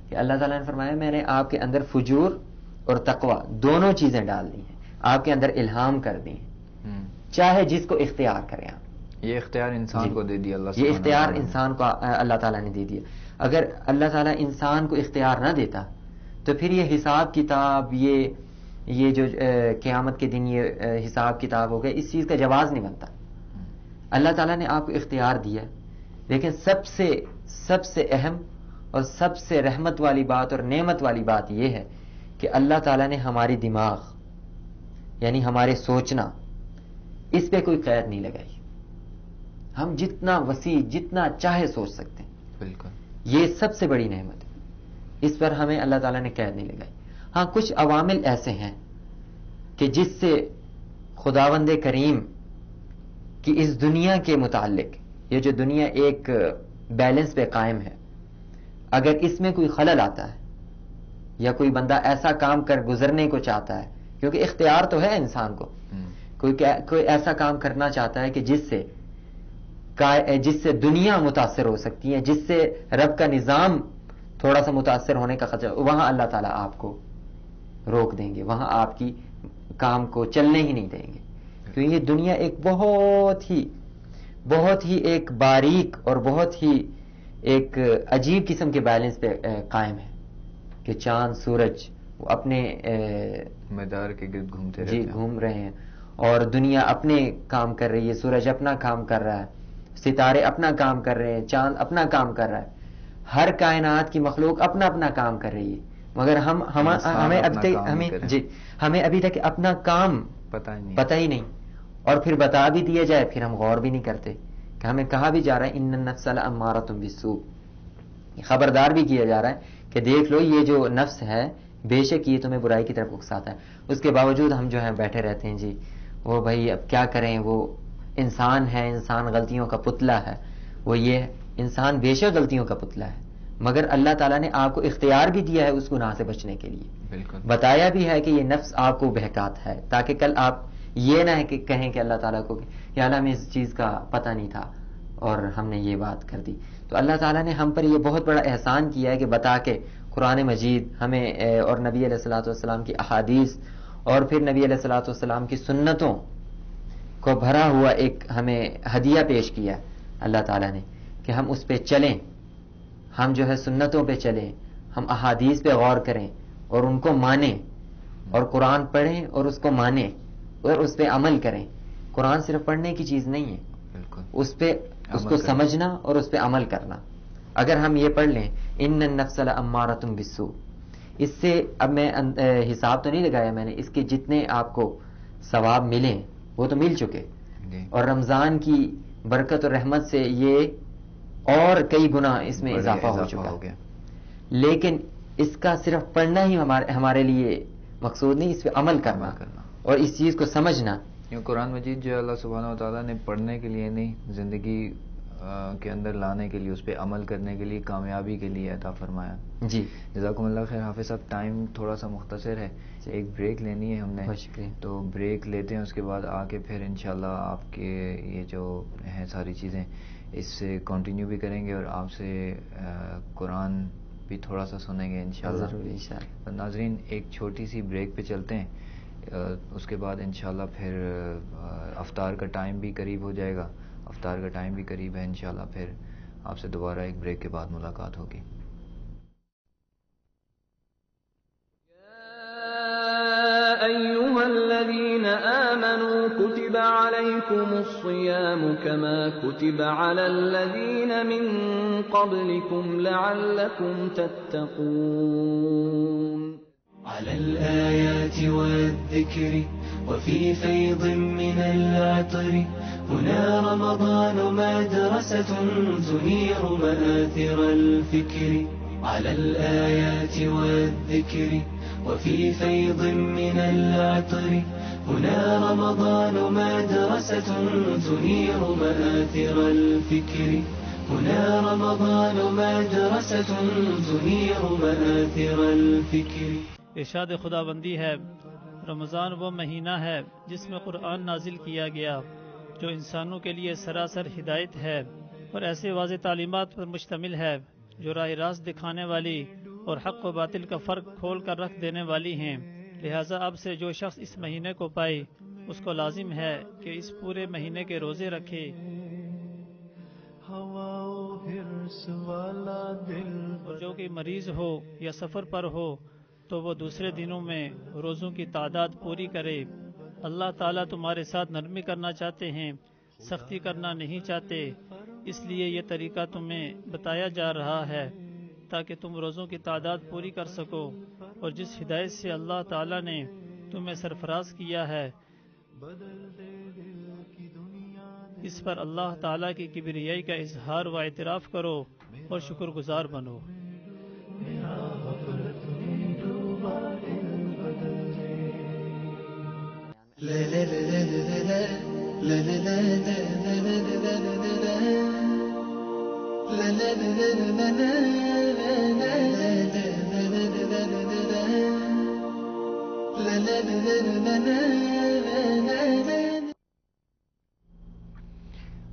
کہ اللہ تعالیٰ نے فرمایا میں نے آپ کے اندر فجور اور تقوی دونوں چیزیں ڈال دی ہیں, آپ کے اندر الہام کر دی ہیں. چاہے جس کو اختیار کریں آپ. یہ اختیار انسان کو دے دیا اللہ یہ اختیار انسان کو اللہ تعالیٰ نے دے دیا. اگر اللہ تعالیٰ انسان کو اختیار نہ دیتا تو پھر یہ حساب کتاب، یہ جو قیامت کے دن یہ حساب کتاب ہو گیا، اس چیز کا جواز نہیں بنتا. اللہ تعالیٰ نے آپ کو اختیار دیا، لیکن سب سے اہم اور سب سے رحمت والی بات اور نعمت والی بات یہ ہے کہ اللہ تعالیٰ نے ہماری دماغ یعنی ہمارے سوچنا اس پہ کوئی قید نہیں لگائی. ہم جتنا وسیع جتنا چاہے سوچ سکتے ہیں. بالکل یہ سب سے بڑی نعمت ہے. اس پر ہمیں اللہ تعالیٰ نے قید نہیں لگائی. ہاں کچھ عوامل ایسے ہیں کہ جس سے خداوند کریم کی اس دنیا کے متعلق، یہ جو دنیا ایک بیلنس پہ قائم ہے، اگر اس میں کوئی خلل آتا ہے یا کوئی بندہ ایسا کام کر گزرنے کو چاہتا ہے، کیونکہ اختیار تو ہے انسان کو، کوئی ایسا کام کرنا چاہتا ہے کہ جس سے دنیا متاثر ہو سکتی ہے، جس سے رب کا نظام تھوڑا سا متاثر ہونے کا خطرہ، وہاں اللہ تعالیٰ آپ کو روک دیں گے، وہاں آپ کی کام کو چلنے ہی نہیں دیں گے. کیونکہ یہ دنیا ایک بہت ہی ایک باریک اور بہت ہی ایک عجیب قسم کے بیلنس پہ قائم ہے کہ چاند سورج وہ اپنے مدار کے گرد گھومتے رہتے ہیں. گھوم رہے ہیں، اور دنیا اپنے کام کر رہی ہے، سورج اپنا کام کر رہا ہے، ستارے اپنا کام کر رہے ہیں، چاند اپنا کام کر رہا ہے، ہر کائنات کی مخلوق اپنا اپنا کام کر رہی ہے. مگر ہمیں ابھی تک اپنا کام پتہ ہی نہیں، اور پھر بتا بھی دیا جائے پھر ہم غور بھی نہیں کرتے کہ ہمیں کہا بھی جا رہا ہے ان النفس لامارۃ بالسوء، خبردار بھی کیا جا رہا ہے کہ دیکھ لو یہ جو نفس ہے بے شک یہ تمہیں برائی کی طرف اکساتا ہے. اس کے باوجود ہم جو ہے بیٹھے رہتے ہیں جی وہ بھائی اب کیا کریں، وہ انسان ہے، انسان غلطیوں کا پتلا ہے. وہ یہ انسان بے شک غلطیوں کا پتلا ہے، مگر اللہ تعالیٰ نے آپ کو اختیار بھی دیا ہے اس گناہ سے بچنے کے لیے. بالکل بتایا بھی ہے کہ یہ نفس آپ کو بہکاتا ہے، تاکہ کل آپ یہ نہ کہیں کہ اللہ تعالیٰ کو یا اللہ ہمیں اس چیز کا پتہ نہیں تھا اور ہم نے یہ بات کر دی. تو اللہ تعالیٰ نے ہم پر یہ بہت بڑا احسان کیا ہے کہ بتا کے قرآن مجید ہمیں اور نبی علیہ الصلوۃ والسلام کی احادیث اور پھر نبی علیہ الصلوۃ والسلام کی سنتوں کو بھرا ہوا ایک ہمیں ہدیہ پیش کیا اللہ تعالیٰ نے کہ ہم اس پہ چلیں، ہم جو ہے سنتوں پہ چلیں، ہم احادیث پہ غور کریں اور ان کو مانیں، اور قرآن پڑھیں اور اس کو مانیں اور اس پہ عمل کریں. قرآن صرف پڑھنے کی چیز نہیں ہے، بالکل اس کو سمجھنا اور اس پہ عمل کرنا. اگر ہم یہ پڑھ لیں ان النفس لامارۃ بالسوء، اس سے اب میں حساب تو نہیں لگایا میں نے، اس کے جتنے آپ کو ثواب ملیں وہ تو مل چکے، اور رمضان کی برکت اور رحمت سے یہ اور کئی گنا اس میں اضافہ ہو چکا ہے. لیکن اس کا صرف پڑھنا ہی ہمارے لیے مقصود نہیں، اس پہ عمل کرنا اور اس چیز کو سمجھنا. قرآن مجید جو اللہ سبحانہ و تعالیٰ نے پڑھنے کے لیے نہیں، زندگی کے اندر لانے کے لیے، اس پہ عمل کرنے کے لیے، کامیابی کے لیے عطا فرمایا. جی جزاکم اللہ خیر. حافظ صاحب ٹائم تھوڑا سا مختصر ہے، ایک بریک لینی ہے ہم نے، بہت شکریہ. تو بریک لیتے ہیں، اس کے بعد آ کے پھر انشاءاللہ آپ کے یہ جو ہیں ساری چیزیں اس سے کنٹینیو بھی کریں گے اور آپ سے قرآن بھی تھوڑا سا سنیں گے انشاءاللہ. ناظرین ایک چھوٹی سی بریک پہ چلتے ہیں، اس کے بعد انشاءاللہ پھر افطار کا ٹائم بھی قریب ہو جائے گا، افطار کا ٹائم بھی قریب ہے، انشاءاللہ پھر آپ سے دوبارہ ایک بریک کے بعد ملاقات ہوگی. أيها الذين آمنوا كتب عليكم الصيام كما كتب على الذين من قبلكم لعلكم تتقون. على الآيات والذكر وفي فيض من العطر هنا رمضان مدرسة تنير مآثر الفكر. على الآيات والذكر وفي فيض من العطر هنا رمضان مدرسة تنير مآثر الفكر. هنا رمضان مدرسة تنير مآثر الفكر. ارشاد خداوندی ہے، رمضان وہ مہینہ ہے جس میں قرآن نازل کیا گیا جو انسانوں کے لیے سراسر ہدایت ہے اور ایسے واضح تعلیمات پر مشتمل ہے جو راہ راست دکھانے والی اور حق و باطل کا فرق کھول کر رکھ دینے والی ہیں. لہٰذا اب سے جو شخص اس مہینے کو پائے اس کو لازم ہے کہ اس پورے مہینے کے روزے رکھے۔ اور جو کہ مریض ہو یا سفر پر ہو تو وہ دوسرے دنوں میں روزوں کی تعداد پوری کرے۔ اللہ تعالیٰ تمہارے ساتھ نرمی کرنا چاہتے ہیں، سختی کرنا نہیں چاہتے، اس لیے یہ طریقہ تمہیں بتایا جا رہا ہے تاکہ تم روزوں کی تعداد پوری کر سکو۔ اور جس ہدایت سے اللہ تعالیٰ نے تمہیں سرفراز کیا ہے اس پر اللہ تعالیٰ کی کبریائی کا اظہار و اعتراف کرو اور شکر گزار بنو۔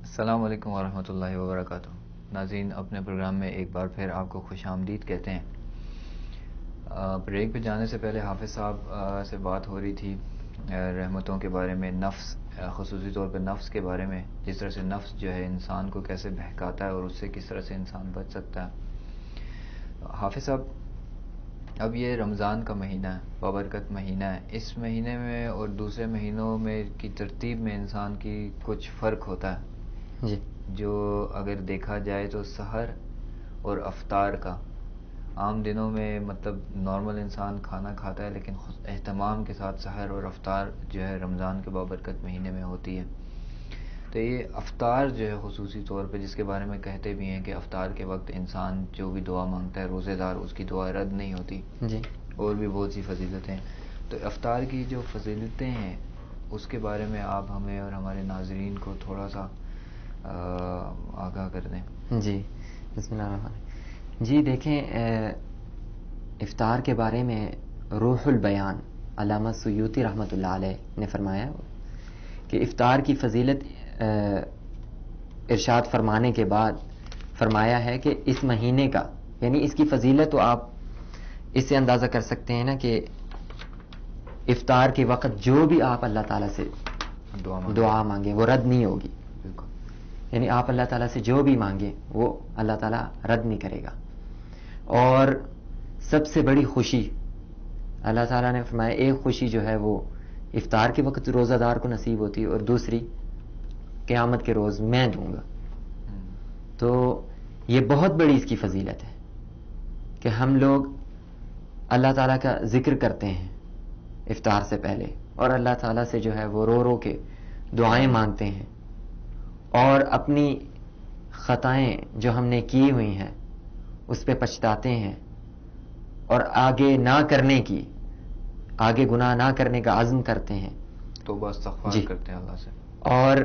السلام علیکم ورحمۃ اللہ وبرکاتہ۔ ناظرین، اپنے پروگرام میں ایک بار پھر آپ کو خوش آمدید کہتے ہیں۔ بریک پہ جانے سے پہلے حافظ صاحب سے بات ہو رہی تھی رحمتوں کے بارے میں، نفس، خصوصی طور پہ نفس کے بارے میں، جس طرح سے نفس جو ہے انسان کو کیسے بہکاتا ہے اور اس سے کس طرح سے انسان بچ سکتا ہے۔ حافظ صاحب، اب یہ رمضان کا مہینہ ہے، بابرکت مہینہ ہے، اس مہینے میں اور دوسرے مہینوں میں کی ترتیب میں انسان کی کچھ فرق ہوتا ہے جی، جو اگر دیکھا جائے تو سحر اور افطار کا۔ عام دنوں میں مطلب نارمل انسان کھانا کھاتا ہے، لیکن اہتمام کے ساتھ سحر اور افطار جو ہے رمضان کے بابرکت مہینے میں ہوتی ہے۔ تو یہ افطار جو ہے خصوصی طور پہ، جس کے بارے میں کہتے بھی ہیں کہ افطار کے وقت انسان جو بھی دعا مانگتا ہے روزے دار، اس کی دعا رد نہیں ہوتی، جی، اور بھی بہت سی فضیلتیں۔ تو افطار کی جو فضیلتیں ہیں اس کے بارے میں آپ ہمیں اور ہمارے ناظرین کو تھوڑا سا آگاہ کر دیں۔ جی، بسم اللہ الرحمن الرحیم۔ جی دیکھیں، افطار کے بارے میں روح البیان علامہ سیوطی رحمۃ اللہ علیہ نے فرمایا کہ افطار کی فضیلت ارشاد فرمانے کے بعد فرمایا ہے کہ اس مہینے کا، یعنی اس کی فضیلت تو آپ اس سے اندازہ کر سکتے ہیں نا کہ افطار کے وقت جو بھی آپ اللہ تعالیٰ سے دعا مانگیں وہ رد نہیں ہوگی۔ یعنی آپ اللہ تعالیٰ سے جو بھی مانگیں وہ اللہ تعالیٰ رد نہیں کرے گا۔ اور سب سے بڑی خوشی اللہ تعالیٰ نے فرمایا، ایک خوشی جو ہے وہ افطار کے وقت روزہ دار کو نصیب ہوتی ہے اور دوسری قیامت کے روز میں دوں گا۔ تو یہ بہت بڑی اس کی فضیلت ہے کہ ہم لوگ اللہ تعالیٰ کا ذکر کرتے ہیں افطار سے پہلے، اور اللہ تعالیٰ سے جو ہے وہ رو رو کے دعائیں مانگتے ہیں اور اپنی خطائیں جو ہم نے کی ہوئی ہیں اس پہ پچھتاتے ہیں اور آگے نہ کرنے کی، آگے گناہ نہ کرنے کا عزم کرتے ہیں، توبہ استغفار کرتے ہیں اللہ سے۔ اور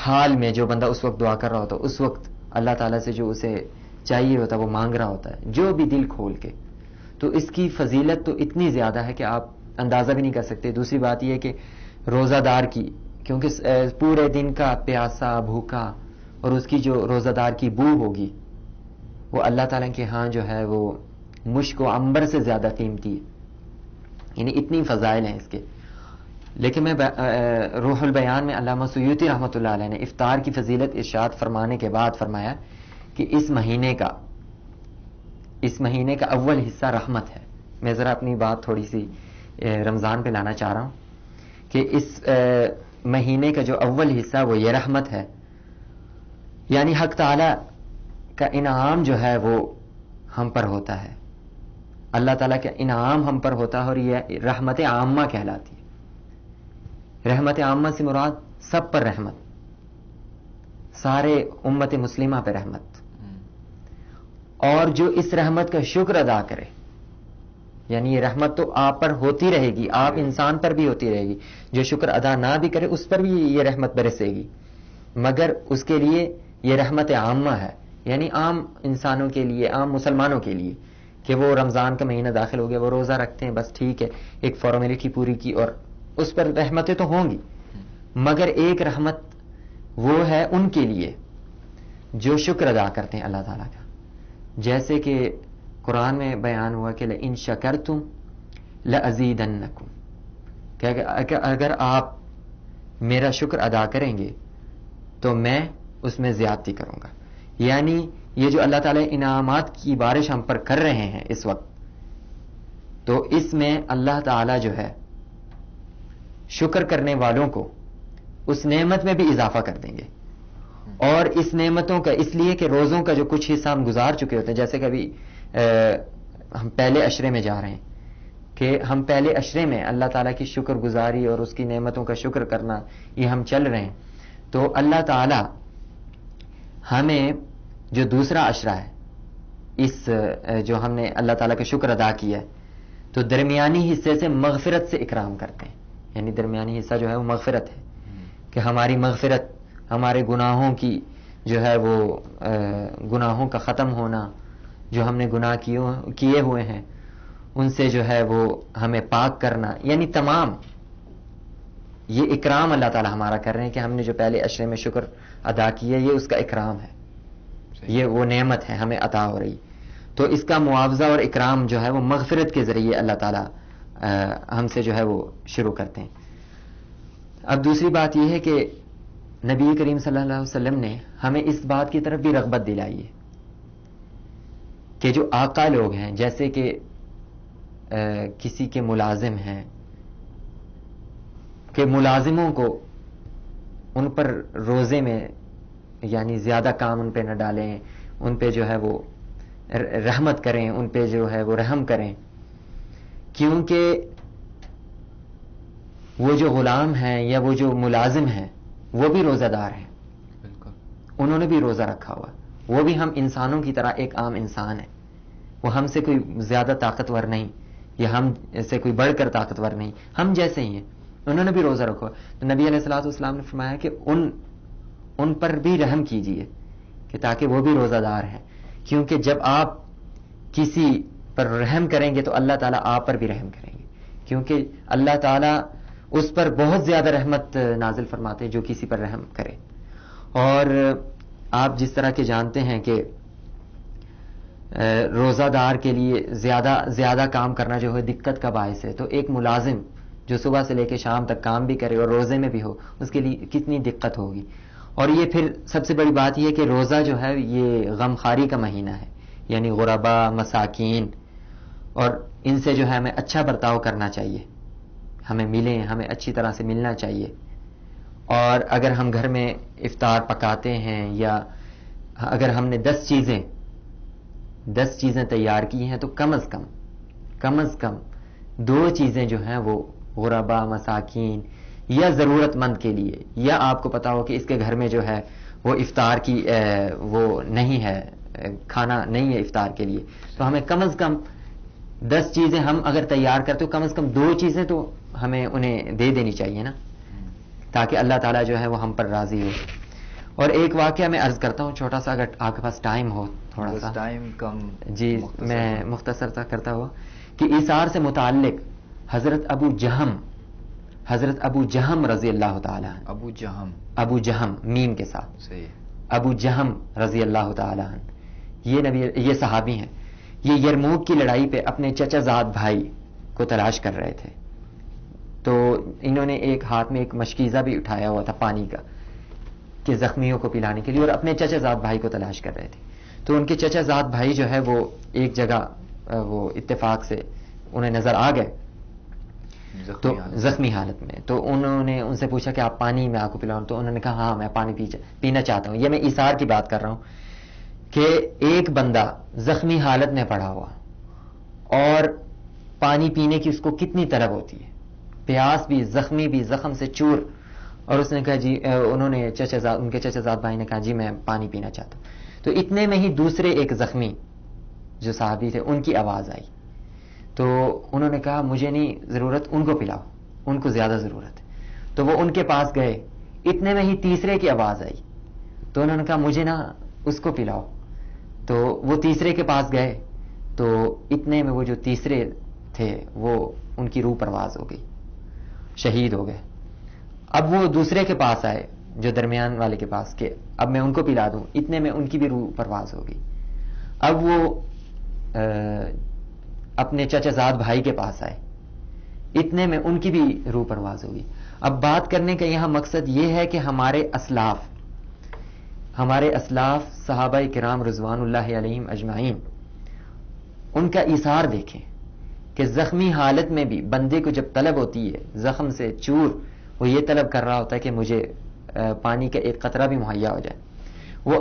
حال میں جو بندہ اس وقت دعا کر رہا ہوتا ہے، اس وقت اللہ تعالیٰ سے جو اسے چاہیے ہوتا ہے وہ مانگ رہا ہوتا ہے، جو بھی دل کھول کے۔ تو اس کی فضیلت تو اتنی زیادہ ہے کہ آپ اندازہ بھی نہیں کر سکتے۔ دوسری بات یہ ہے کہ روزہ دار کی، کیونکہ پورے دن کا پیاسا بھوکا، اور اس کی جو روزہ دار کی بو ہوگی وہ اللہ تعالیٰ کے ہاں جو ہے وہ مشک و عنبر سے زیادہ قیمتی ہے، یعنی اتنی فضائل ہیں اس کے۔ لیکن میں روح البیان میں علامہ سیوطی رحمۃ اللہ علیہ نے افطار کی فضیلت ارشاد فرمانے کے بعد فرمایا کہ اس مہینے کا اول حصہ رحمت ہے۔ میں ذرا اپنی بات تھوڑی سی رمضان پہ لانا چاہ رہا ہوں کہ اس مہینے کا جو اول حصہ وہ یہ رحمت ہے، یعنی حق تعالی کا انعام جو ہے وہ ہم پر ہوتا ہے، اللہ تعالیٰ کا انعام ہم پر ہوتا ہے، اور یہ رحمت عامہ کہلاتی ہے۔ رحمت عامہ سے مراد سب پر رحمت، سارے امت مسلمہ پہ رحمت، اور جو اس رحمت کا شکر ادا کرے، یعنی یہ رحمت تو آپ پر ہوتی رہے گی، آپ انسان پر بھی ہوتی رہے گی، جو شکر ادا نہ بھی کرے اس پر بھی یہ رحمت برسے گی، مگر اس کے لیے یہ رحمت عامہ ہے، یعنی عام انسانوں کے لیے، عام مسلمانوں کے لیے، کہ وہ رمضان کا مہینہ داخل ہو گیا، وہ روزہ رکھتے ہیں، بس ٹھیک ہے، ایک فارمیلٹی پوری کی، اور اس پر رحمتیں تو ہوں گی، مگر ایک رحمت وہ ہے ان کے لیے جو شکر ادا کرتے ہیں اللہ تعالیٰ کا، جیسے کہ قرآن میں بیان ہوا کہ لَإِن شَكَرْتُمْ لَأَزِيدَنَّكُمْ، کہ اگر آپ میرا شکر ادا کریں گے تو میں اس میں زیادتی کروں گا. یعنی یہ جو اللہ تعالیٰ انعامات کی بارش ہم پر کر رہے ہیں اس وقت، تو اس میں اللہ تعالیٰ جو ہے شکر کرنے والوں کو اس نعمت میں بھی اضافہ کر دیں گے. اور اس نعمتوں کا اس لیے کہ روزوں کا جو کچھ حصہ ہم گزار چکے ہوتے ہیں، جیسے کہ ابھی ہم پہلے عشرے میں جا رہے ہیں، کہ ہم پہلے عشرے میں اللہ تعالیٰ کی شکر گزاری اور اس کی نعمتوں کا شکر کرنا یہ ہم چل رہے ہیں. تو اللہ تعالیٰ ہمیں جو دوسرا عشرہ ہے، اس جو ہم نے اللہ تعالیٰ کا شکر ادا کیا ہے، تو درمیانی حصے سے مغفرت سے اکرام کرتے ہیں. یعنی درمیانی حصہ جو ہے وہ مغفرت ہے، کہ ہماری مغفرت، ہمارے گناہوں کی جو ہے وہ گناہوں کا ختم ہونا، جو ہم نے گناہ کیے ہوئے ہیں ان سے جو ہے وہ ہمیں پاک کرنا، یعنی تمام یہ اکرام اللہ تعالیٰ ہمارا کر رہے ہیں کہ ہم نے جو پہلے عشرے میں شکر ادا کیا یہ اس کا اکرام ہے، یہ وہ نعمت ہے ہمیں عطا ہو رہی. تو اس کا معاوضہ اور اکرام جو ہے وہ مغفرت کے ذریعے اللہ تعالیٰ ہم سے جو ہے وہ شروع کرتے ہیں. اب دوسری بات یہ ہے کہ نبی کریم صلی اللہ علیہ وسلم نے ہمیں اس بات کی طرف بھی رغبت دلائی ہے کہ جو آقا لوگ ہیں، جیسے کہ کسی کے ملازم ہیں، کہ ملازموں کو ان پر روزے میں یعنی زیادہ کام ان پہ نہ ڈالیں، ان پہ جو ہے وہ رحمت کریں، ان پہ جو ہے وہ رحم کریں، کیونکہ وہ جو غلام ہیں یا وہ جو ملازم ہیں وہ بھی روزہ دار ہیں. بالکل. انہوں نے بھی روزہ رکھا ہوا، وہ بھی ہم انسانوں کی طرح ایک عام انسان ہے، وہ ہم سے کوئی زیادہ طاقتور نہیں یا ہم سے کوئی بڑھ کر طاقتور نہیں، ہم جیسے ہی ہیں. انہوں نے بھی روزہ رکھا. تو نبی علیہ الصلوۃ والسلام نے فرمایا کہ ان پر بھی رحم کیجیے، کہ تاکہ وہ بھی روزہ دار ہیں، کیونکہ جب آپ کسی پر رحم کریں گے تو اللہ تعالیٰ آپ پر بھی رحم کریں گے، کیونکہ اللہ تعالیٰ اس پر بہت زیادہ رحمت نازل فرماتے ہیں جو کسی پر رحم کرے. اور آپ جس طرح کے جانتے ہیں کہ روزہ دار کے لیے زیادہ کام کرنا جو ہے دقت کا باعث ہے. تو ایک ملازم جو صبح سے لے کے شام تک کام بھی کرے اور روزے میں بھی ہو، اس کے لیے کتنی دقت ہوگی. اور یہ پھر سب سے بڑی بات یہ کہ روزہ جو ہے یہ غمخواری کا مہینہ ہے، یعنی غربا، مساکین، اور ان سے جو ہے ہمیں اچھا برتاؤ کرنا چاہیے، ہمیں ملیں، ہمیں اچھی طرح سے ملنا چاہیے. اور اگر ہم گھر میں افطار پکاتے ہیں یا اگر ہم نے 10 چیزیں تیار کی ہیں تو کم از کم 2 چیزیں جو ہیں وہ غربا، مساکین یا ضرورت مند کے لیے، یا آپ کو پتا ہو کہ اس کے گھر میں جو ہے وہ افطار کی وہ نہیں ہے، کھانا نہیں ہے افطار کے لیے، تو ہمیں کم از کم 10 چیزیں ہم اگر تیار کرتے ہو، کم از کم 2 چیزیں تو ہمیں انہیں دے دینی چاہیے نا، تاکہ اللہ تعالیٰ جو ہے وہ ہم پر راضی ہو. اور ایک واقعہ میں عرض کرتا ہوں چھوٹا سا، اگر آپ کے پاس ٹائم ہو تھوڑا سا. ٹائم کم. جی میں مختصر سا کرتا ہوا کہ ایثار سے متعلق حضرت ابو جہم رضی اللہ تعالی عنہ، ابو جہم میم کے ساتھ، صحیح، ابو جہم رضی اللہ تعالی عنہ، یہ صحابی ہیں. یہ یرموک کی لڑائی پہ اپنے چچا زاد بھائی کو تلاش کر رہے تھے. تو انہوں نے ایک ہاتھ میں ایک مشکیزہ بھی اٹھایا ہوا تھا پانی کا، کہ زخمیوں کو پلانے کے لیے، اور اپنے چچا زاد بھائی کو تلاش کر رہے تھے. تو ان کے چچا زاد بھائی جو ہے وہ ایک جگہ وہ اتفاق سے انہیں نظر آ گئے تو زخمی حالت میں. تو انہوں نے ان سے پوچھا کہ آپ پانی میں آپ کو پلاؤں؟ تو انہوں نے کہا ہاں میں پانی پینا چاہتا ہوں. یہ میں ایثار کی بات کر رہا ہوں کہ ایک بندہ زخمی حالت میں پڑا ہوا اور پانی پینے کی اس کو کتنی طلب ہوتی ہے، پیاس بھی، زخمی بھی، زخم سے چور. اور اس نے کہا جی، انہوں نے ان کے چچا زاد بھائی نے کہا جی میں پانی پینا چاہتا ہوں. تو اتنے میں ہی دوسرے ایک زخمی جو صحابی تھے ان کی آواز آئی. تو انہوں نے کہا مجھے نہیں ضرورت، ان کو پلاؤ، ان کو زیادہ ضرورت ہے. تو وہ ان کے پاس گئے، اتنے میں ہی تیسرے کی آواز آئی. تو انہوں نے کہا مجھے نا اس کو پلاؤ. تو وہ تیسرے کے پاس گئے، تو اتنے میں وہ جو تیسرے تھے وہ ان کی روح پرواز ہو گئی، شہید ہو گئے. اب وہ دوسرے کے پاس آئے جو درمیان والے کے پاس، کہ اب میں ان کو پلا دوں. اتنے میں ان کی بھی روح پرواز ہو گئی. اب وہ اپنے چچا زاد بھائی کے پاس آئے اتنے میں ان کی بھی روح پرواز ہوگی. اب بات کرنے کا یہاں مقصد یہ ہے کہ ہمارے اسلاف صحابہ کرام رضوان اللہ علیہم اجمعین ان کا ایثار دیکھیں کہ زخمی حالت میں بھی بندے کو جب طلب ہوتی ہے زخم سے چور، وہ یہ طلب کر رہا ہوتا ہے کہ مجھے پانی کا ایک قطرہ بھی مہیا ہو جائے. وہ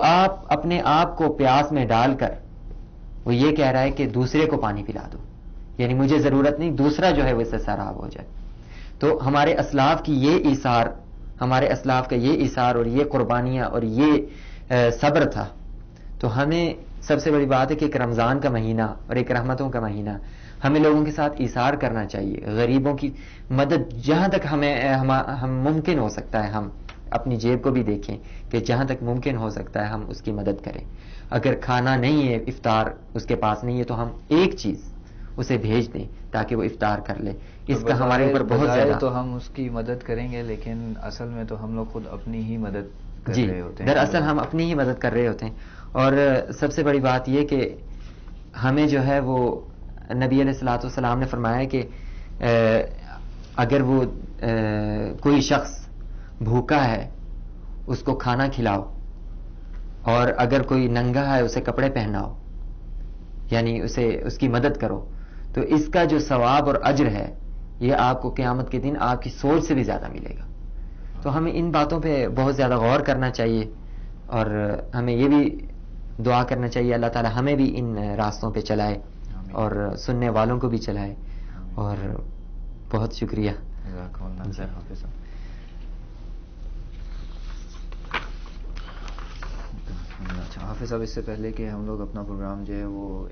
اپنے آپ کو پیاس میں ڈال کر وہ یہ کہہ رہا ہے کہ دوسرے کو پانی پلا دو، یعنی مجھے ضرورت نہیں، دوسرا جو ہے وہ اس سے سیراب ہو جائے. تو ہمارے اسلاف کی یہ ایثار، ہمارے اسلاف کا یہ ایثار اور یہ قربانیاں اور یہ صبر تھا. تو ہمیں سب سے بڑی بات ہے کہ ایک رمضان کا مہینہ اور ایک رحمتوں کا مہینہ، ہمیں لوگوں کے ساتھ ایثار کرنا چاہیے. غریبوں کی مدد جہاں تک ہم ممکن ہو سکتا ہے، ہم اپنی جیب کو بھی دیکھیں کہ جہاں تک ممکن ہو سکتا ہے ہم اس کی مدد کریں. اگر کھانا نہیں ہے، افطار اس کے پاس نہیں ہے، تو ہم ایک چیز اسے بھیج دیں تاکہ وہ افطار کر لے. اس کا ہمارے اوپر بہت زیادہ تو ہم اس کی مدد کریں گے، لیکن اصل میں تو ہم لوگ خود اپنی ہی مدد کر جی رہے ہوتے ہیں. دراصل ہم اپنی ہی مدد کر رہے ہوتے ہیں. اور سب سے بڑی بات یہ کہ ہمیں جو ہے وہ نبی علیہ الصلوۃ والسلام نے فرمایا کہ اگر وہ کوئی شخص بھوکا ہے اس کو کھانا کھلاؤ، اور اگر کوئی ننگا ہے اسے کپڑے پہناؤ، یعنی اس کی مدد کرو. تو اس کا جو ثواب اور اجر ہے یہ آپ کو قیامت کے دن آپ کی سوچ سے بھی زیادہ ملے گا. تو ہمیں ان باتوں پہ بہت زیادہ غور کرنا چاہیے، اور ہمیں یہ بھی دعا کرنا چاہیے اللہ تعالی ہمیں بھی ان راستوں پہ چلائے اور سننے والوں کو بھی چلائے. اور بہت شکریہ. اچھا حافظ صاحب، اس سے پہلے کہ ہم لوگ اپنا پروگرام جو ہے وہ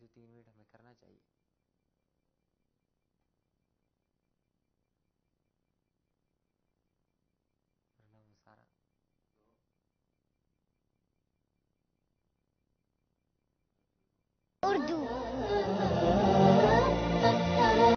جو 3 منٹ ہمیں کرنا چاہیے.